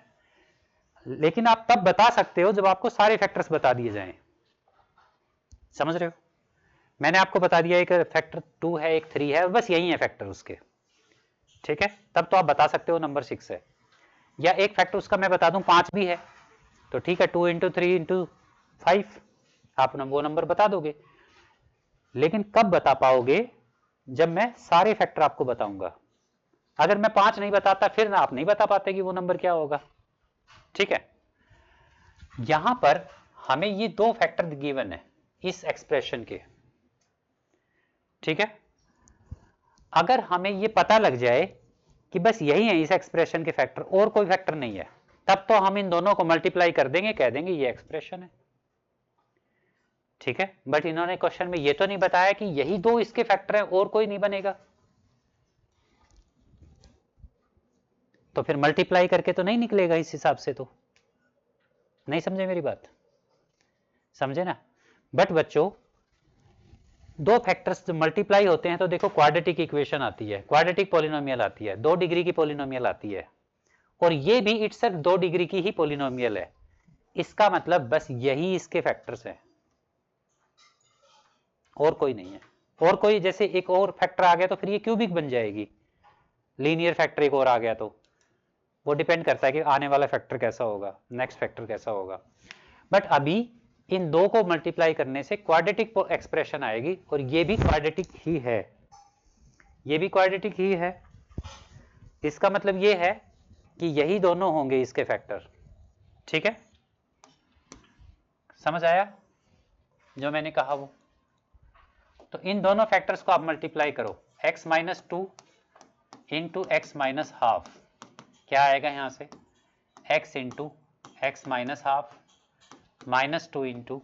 लेकिन आप तब बता सकते हो जब आपको सारे फैक्टर्स बता दिए जाएं, समझ रहे हो। मैंने आपको बता दिया एक फैक्टर 2 है, एक 3 है, बस यही है फैक्टर उसके, ठीक है, तब तो आप बता सकते हो नंबर 6 है। या एक फैक्टर उसका मैं बता दूं 5 भी है, तो ठीक है, 2 इंटू 3 इंटू 5, आप वो नंबर बता दोगे। लेकिन कब बता पाओगे, जब मैं सारे फैक्टर आपको बताऊंगा। अगर मैं 5 नहीं बताता फिर ना आप नहीं बता पाते कि वो नंबर क्या होगा, ठीक है। यहां पर हमें ये दो फैक्टर गिवन है इस एक्सप्रेशन के, ठीक है। अगर हमें ये पता लग जाए कि बस यही है इस एक्सप्रेशन के फैक्टर, और कोई फैक्टर नहीं है, तब तो हम इन दोनों को मल्टीप्लाई कर देंगे, कह देंगे ये एक्सप्रेशन है, ठीक है। बट इन्होंने क्वेश्चन में ये तो नहीं बताया कि यही दो इसके फैक्टर है और कोई नहीं बनेगा, तो फिर मल्टीप्लाई करके तो नहीं निकलेगा इस हिसाब से, तो नहीं समझे मेरी बात, समझे ना। बट बच्चों दो फैक्टर्स जब मल्टीप्लाई होते हैं तो देखो क्वाड्रेटिक इक्वेशन आती है, क्वाड्रेटिक पॉलिनोमियल आती है, 2 डिग्री की पॉलिनोमियल आती है, और ये भी इटसेल्फ 2 डिग्री की ही पॉलिनोमियल है। इसका मतलब बस यही इसके फैक्टर्स हैं, और कोई नहीं है। और कोई जैसे एक और फैक्टर आ गया तो फिर ये क्यूबिक बन जाएगी, लीनियर फैक्टर एक और आ गया तो वो डिपेंड करता है कि आने वाला फैक्टर कैसा होगा, नेक्स्ट फैक्टर कैसा होगा। बट अभी इन दो को मल्टीप्लाई करने से क्वाड्रेटिक एक्सप्रेशन आएगी, और ये भी क्वाड्रेटिक ही है, ये भी क्वाड्रेटिक ही है। इसका मतलब ये है कि यही दोनों होंगे इसके फैक्टर, ठीक है। समझ आया जो मैंने कहा वो। तो इन दोनों फैक्टर्स को आप मल्टीप्लाई करो, x minus 2 into x minus half, क्या आएगा यहां से x into x minus half minus 2 into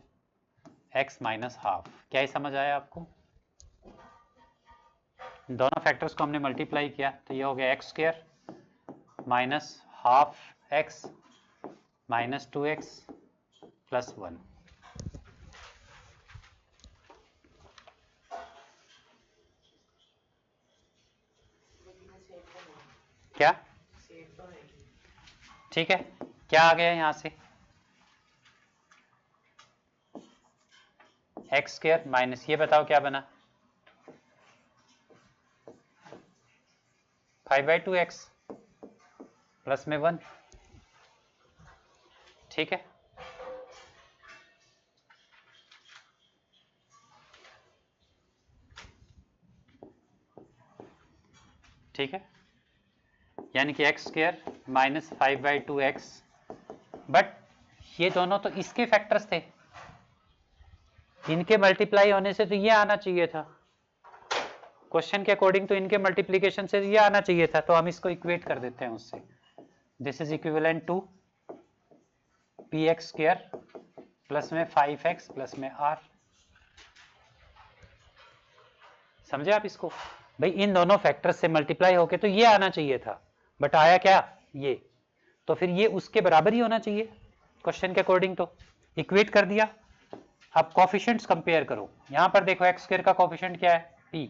x minus half. क्या ही समझ आया आपको। दोनों फैक्टर्स को हमने मल्टीप्लाई किया तो ये हो गया x square minus half x minus 2x plus 1। क्या ठीक है, क्या आ गया यहां से एक्स स्क्वायर माइनस, ये बताओ क्या बना 5/2x प्लस में 1, ठीक है। ठीक है, यानी कि x square minus 5/2x, but ये दोनों तो इसके फैक्टर्स थे, इनके मल्टीप्लाई होने से तो ये आना चाहिए था, क्वेश्चन के अकॉर्डिंग तो इनके मल्टीप्लीकेशन से ये आना चाहिए था, तो हम इसको इक्वेट कर देते हैं उससे। This is equivalent to px square plus में 5x प्लस में r। समझे आप इसको? भाई इन दोनों फैक्टर्स से मल्टीप्लाई होके तो ये आना चाहिए था, बट आया क्या? ये। तो फिर ये उसके बराबर ही होना चाहिए क्वेश्चन के अकॉर्डिंग। तो इक्वेट कर दिया। अब कोफिशिएंट्स कंपेयर करो। यहां पर देखो एक्स स्क्वायर का कोफिशिएंट क्या है? p।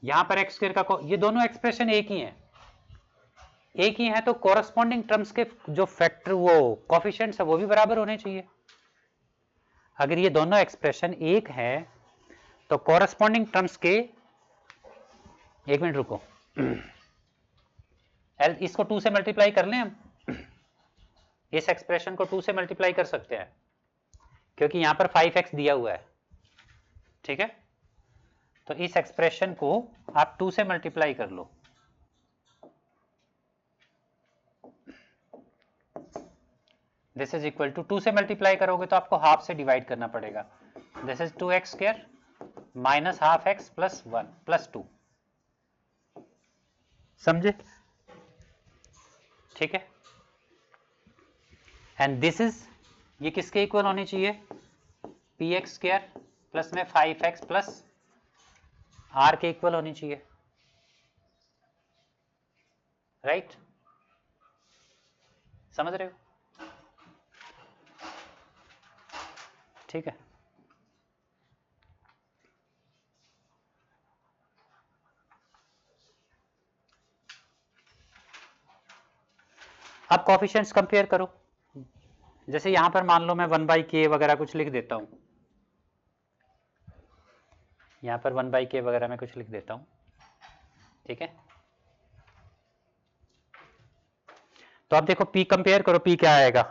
यहां पर एक्स स्क्वायर का ये दोनों एक्सप्रेशन एक ही हैं, एक ही है, तो कोरस्पॉन्डिंग टर्म्स के जो फैक्टर वो कोफिशिएंट्स है वो भी बराबर होने चाहिए। अगर ये दोनों एक्सप्रेशन एक है तो कोरस्पॉन्डिंग टर्म्स के, एक मिनट रुको, इसको 2 से मल्टीप्लाई कर लें हम। इस एक्सप्रेशन को 2 से मल्टीप्लाई कर सकते हैं क्योंकि यहां पर 5x दिया हुआ है, ठीक है? तो इस एक्सप्रेशन को आप 2 से मल्टीप्लाई कर लो। दिस इज इक्वल टू 2 से मल्टीप्लाई करोगे तो आपको हाफ से डिवाइड करना पड़ेगा। This is 2x square minus half x plus 1 plus 2। समझे? ठीक है। एंड दिस इज, ये किसके इक्वल होनी चाहिए? px स्क्वायर प्लस में 5x प्लस r के इक्वल होनी चाहिए, राइट? समझ रहे हो? ठीक है। अब कोफिशिएंट्स कंपेयर करो। जैसे यहां पर मान लो मैं 1/k वगैरह कुछ लिख देता हूं, यहां पर 1/k वगैरह मैं कुछ लिख देता हूं, ठीक है? तो अब देखो p कंपेयर करो, p क्या आएगा?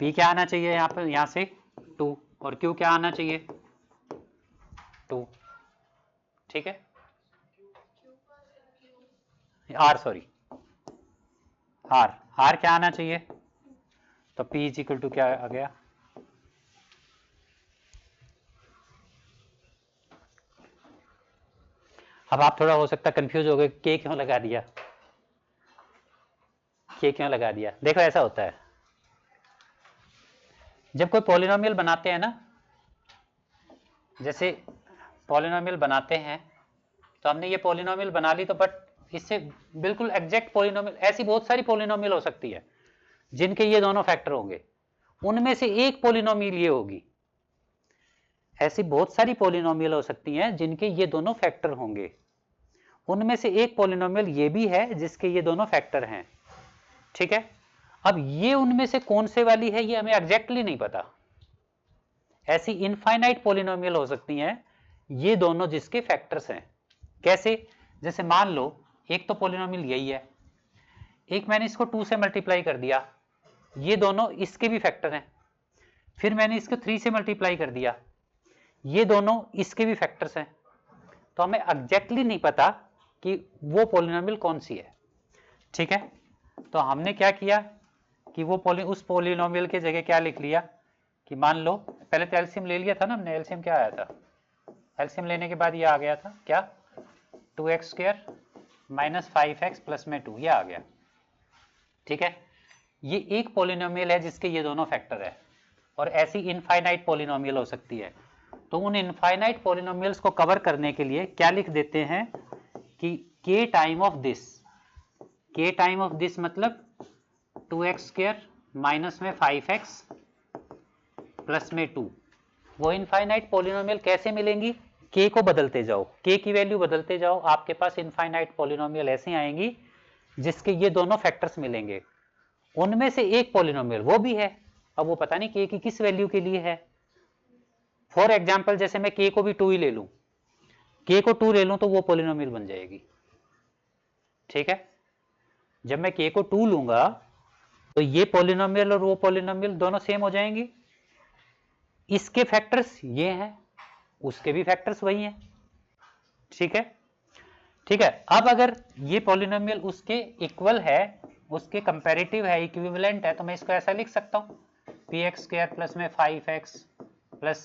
p क्या आना चाहिए यहां पर, यहां से 2, और q क्या आना चाहिए? 2, ठीक है? r, सॉरी, r क्या आना चाहिए? तो p इज इक्वल टू क्या आ गया? अब आप थोड़ा हो सकता है कंफ्यूज हो गए, k क्यों लगा दिया, k क्यों लगा दिया? देखो ऐसा होता है, जब कोई पॉलिनोमियल बनाते हैं ना, जैसे पॉलिनोमियल बनाते हैं तो हमने ये पॉलिनोमियल बना ली, तो बट इससे बिल्कुल एग्जैक्ट पॉलिनोमियल, ऐसी बहुत सारी पॉलिनोमियल हो सकती है जिनके ये दोनों फैक्टर होंगे, उनमें से एक पॉलिनोमियल ये होगी। ऐसी बहुत सारी पॉलिनोमियल हो सकती हैं जिनके ये दोनों फैक्टर होंगे, उनमें से एक पॉलिनोमियल ये भी है जिसके ये दोनों फैक्टर हैं, ठीक है? अब ये उनमें से कौन से वाली है ये हमें एग्जैक्टली नहीं पता। ऐसी इनफाइनाइट पॉलिनोमियल हो सकती हैं ये दोनों जिसके फैक्टर्स हैं। कैसे? जैसे मान लो एक तो पॉलिनोमियल यही है, एक मैंने इसको 2 से मल्टीप्लाई कर दिया, ये दोनों इसके भी फैक्टर हैं, फिर मैंने इसको 3 से मल्टीप्लाई कर दिया, ये दोनों इसके भी फैक्टर्स हैं। तो हमें एग्जैक्टली नहीं पता कि वो पॉलिनोमियल कौन सी है, ठीक है? तो हमने क्या किया कि वो उस पॉलिनोमियल के जगह क्या लिख लिया कि मान लो पहले तो एलसीएम ले लिया था ना हमने। एलसीएम क्या आया था? एलसीएम लेने के बाद ये आ गया था क्या? 2x square minus 5x plus में 2, ये आ गया, ठीक है? ये एक पॉलिनोमियल है जिसके ये दोनों फैक्टर है, और ऐसी इनफाइनाइट पॉलिनोमियल हो सकती है। तो उन इनफाइनाइट पॉलिनोमियल्स को कवर करने के लिए क्या लिख देते हैं कि k time of this, k time of this मतलब 2x स्क्वायर माइनस में 5x प्लस में 2। वो इनफाइनाइट पॉलिनोमियल कैसे मिलेंगी? k को बदलते जाओ, k की वैल्यू बदलते जाओ, आपके पास इनफाइनाइट पॉलिनोमियल ऐसे आएंगी जिसके ये दोनों फैक्टर्स मिलेंगे। उनमें से एक पॉलिनोमियल वो भी है, अब वो पता नहीं k की किस वैल्यू के लिए है। फॉर एग्जाम्पल जैसे मैं k को भी 2 ही ले लूं, k को 2 ले लूं तो वो पॉलिनोमियल बन जाएगी, ठीक है? जब मैं k को 2 लूंगा तो ये पॉलिनोमियल और वो पॉलिनोमियल दोनों सेम हो जाएंगी। इसके फैक्टर्स ये हैं, उसके भी फैक्टर्स वही हैं, ठीक है? ठीक है। अब अगर ये पॉलिनोमियल उसके इक्वल है, उसके कंपैरेटिव है, इक्विवेलेंट है, तो मैं इसको ऐसा लिख सकता हूं px स्क्वायर प्लस में 5x plus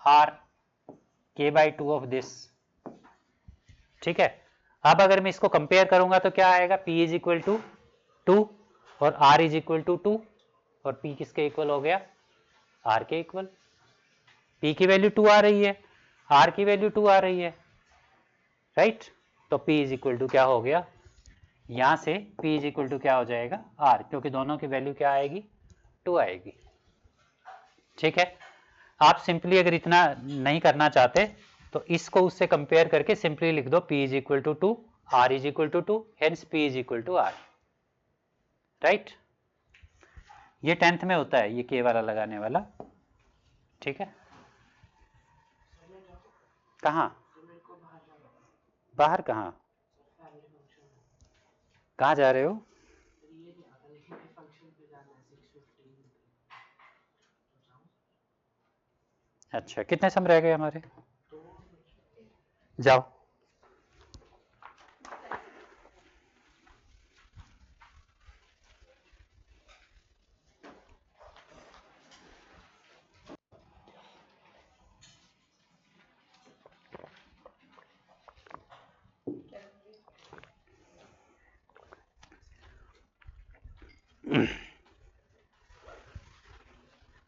r k/2 of this, ठीक है? अब अगर मैं इसको कंपेयर करूंगा तो क्या आएगा? p इज इक्वल टू 2 और r इज इक्वल टू 2, और p किसके इक्वल हो गया, r के इक्वल। p की वैल्यू 2 आ रही है, r की वैल्यू 2 आ रही है, राइट। तो p इज इक्वल टू क्या हो गया, यहां से p इज इक्वल टू क्या हो जाएगा r, क्योंकि दोनों की वैल्यू क्या आएगी, 2 आएगी। ठीक है, आप सिंपली अगर इतना नहीं करना चाहते तो इसको उससे कंपेयर करके सिंपली लिख दो p is equal to 2, r is equal to 2, hence p is equal to r, right. ये 10th में होता है, ये k वाला लगाने वाला। ठीक है, सर मैं जाऊँ कहाँ, तो मेरे को बाहर जाना है बाहर कहाँ, सर, फैमिली फंक्शन है। कहाँ जा रहे हो, सर ये नहीं आता लेकिन कि फंक्शन पे जाना है 6:15 तो जाऊँ। अच्छा कितने सम रह गए हमारे, तो जाओ।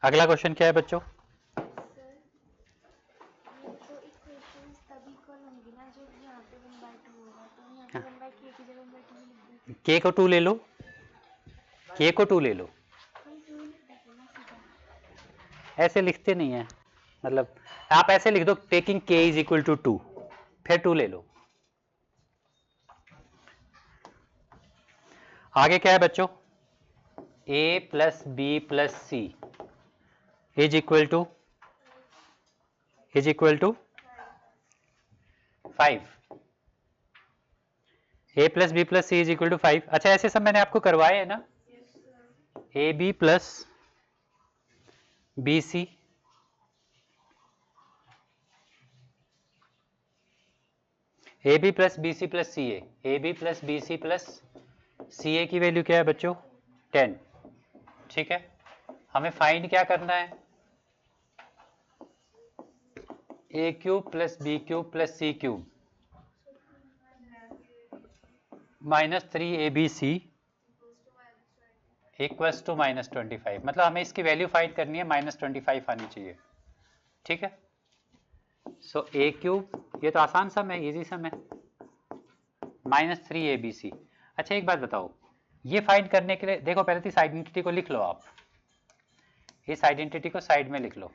अगला क्वेश्चन क्या है बच्चों, सर ये तो इक्वेशंस तभी इक्वल होंगी ना जब यहाँ पे 1/2 होगा, तो यहाँ पे 1/k की जगह 1/2 लिख देते। k को 2 ले लो, k को 2 ले लो, वही 2 लिख देते ना सीधा। ऐसे लिखते नहीं है, मतलब आप ऐसे लिख दो taking k is equal to 2, फिर 2 ले लो। आगे क्या है बच्चों, a plus B plus C is equal to 5, a plus B plus C is equal to 5। अच्छा ऐसे सब मैंने आपको करवाए है ना, A B plus B C, A B plus B C plus C A B plus B C plus C A की value क्या है बच्चों, 10। ठीक है, हमें फाइंड क्या करना है, A cube plus B cube plus C cube -3abc equals to -25, मतलब हमें इसकी वैल्यू फाइंड करनी है, -25 आनी चाहिए। ठीक है, सो ए क्यूब, ये तो आसान सम है, इजी सम है, -3abc। अच्छा एक बात बताओ, ये फाइंड करने के लिए देखो पहले तो इस आइडेंटिटी को लिख लो, आप इस आइडेंटिटी को साइड में लिख लो,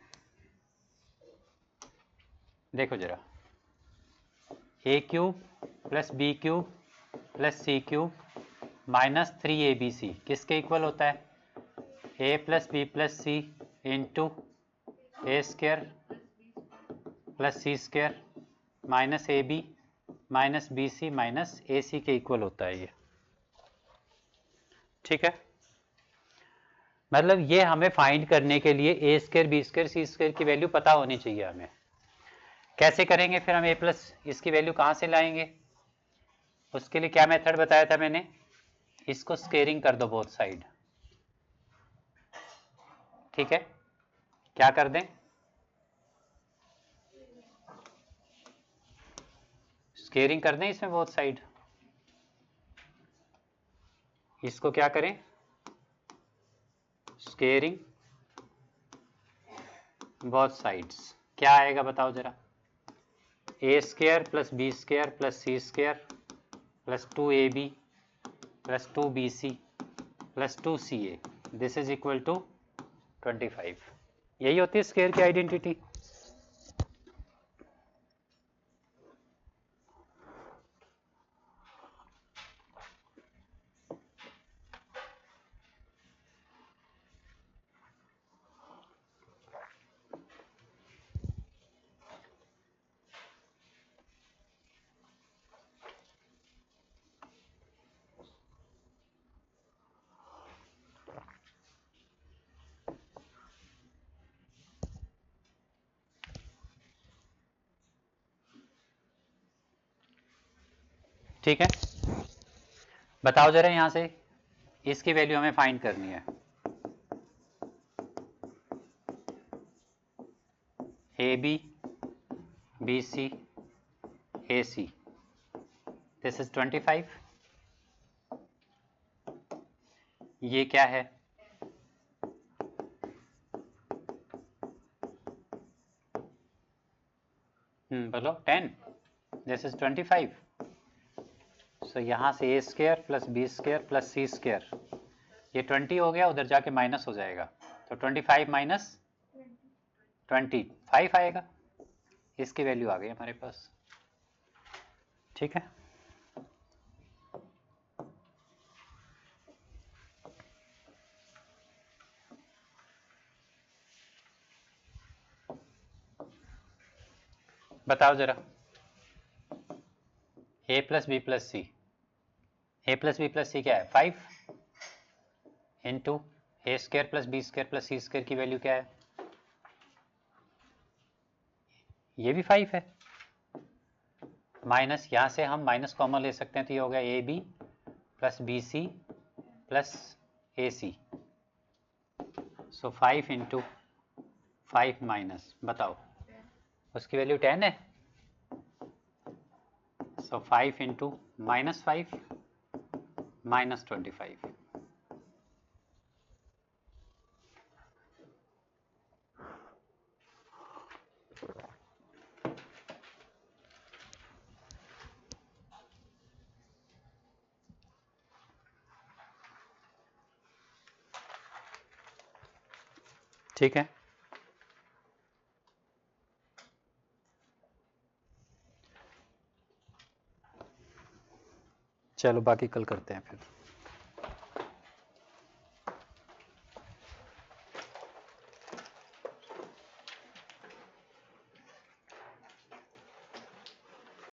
देखो जरा, A cube plus B cube plus C cube -3abc किसके इक्वल होता है, A plus B plus C into A square plus C square minus A B minus B C minus A C के equal होता है ये। ठीक है, मतलब ये हमें फाइंड करने के लिए ए स्क्र बी स्क्र सी स्क्र की वैल्यू पता होनी चाहिए हमें। कैसे करेंगे फिर हम ए प्लस इसकी वैल्यू कहाँ से लाएंगे, उसके लिए क्या मेथड बताया था मैंने, इसको स्केयरिंग कर दो बोथ साइड। ठीक है, क्या कर दें, स्केयरिंग कर दें इसमें बोथ साइड, इसको क्या करें, स्केयरिंग बोथ साइड्स, क्या आएगा बताओ जरा, A square plus B square plus C square plus 2ab plus 2bc plus 2ca, this is equal to 25। यही होती है स्क्वायर की आइडेंटिटी। ठीक है, बताओ जरा यहां से, इसकी वैल्यू हमें फाइंड करनी है, A B B C A C, this is 25, ये क्या है बोलो 10, दिस इज 25। सो यहाँ से A square plus B square plus C square, ये 20 हो गया, उधर जाके माइनस हो जाएगा, तो 25 माइनस 25 आएगा, इसकी वैल्यू आ गई हमारे पास। ठीक है, बताओ जरा, a plus B plus C, A plus B plus C क्या है 5 into A square plus B square plus C square की वैल्यू क्या है, ये भी 5 है, माइनस यहाँ से हम माइनस कॉमन ले सकते हैं, तो ये हो गया A B plus B C plus A C, so 5 into 5 minus, बताओ उसकी वैल्यू 10 है, सो 5 इंटू माइनस 5 माइनस 25। ठीक है, चलो बाकी कल करते हैं फिर।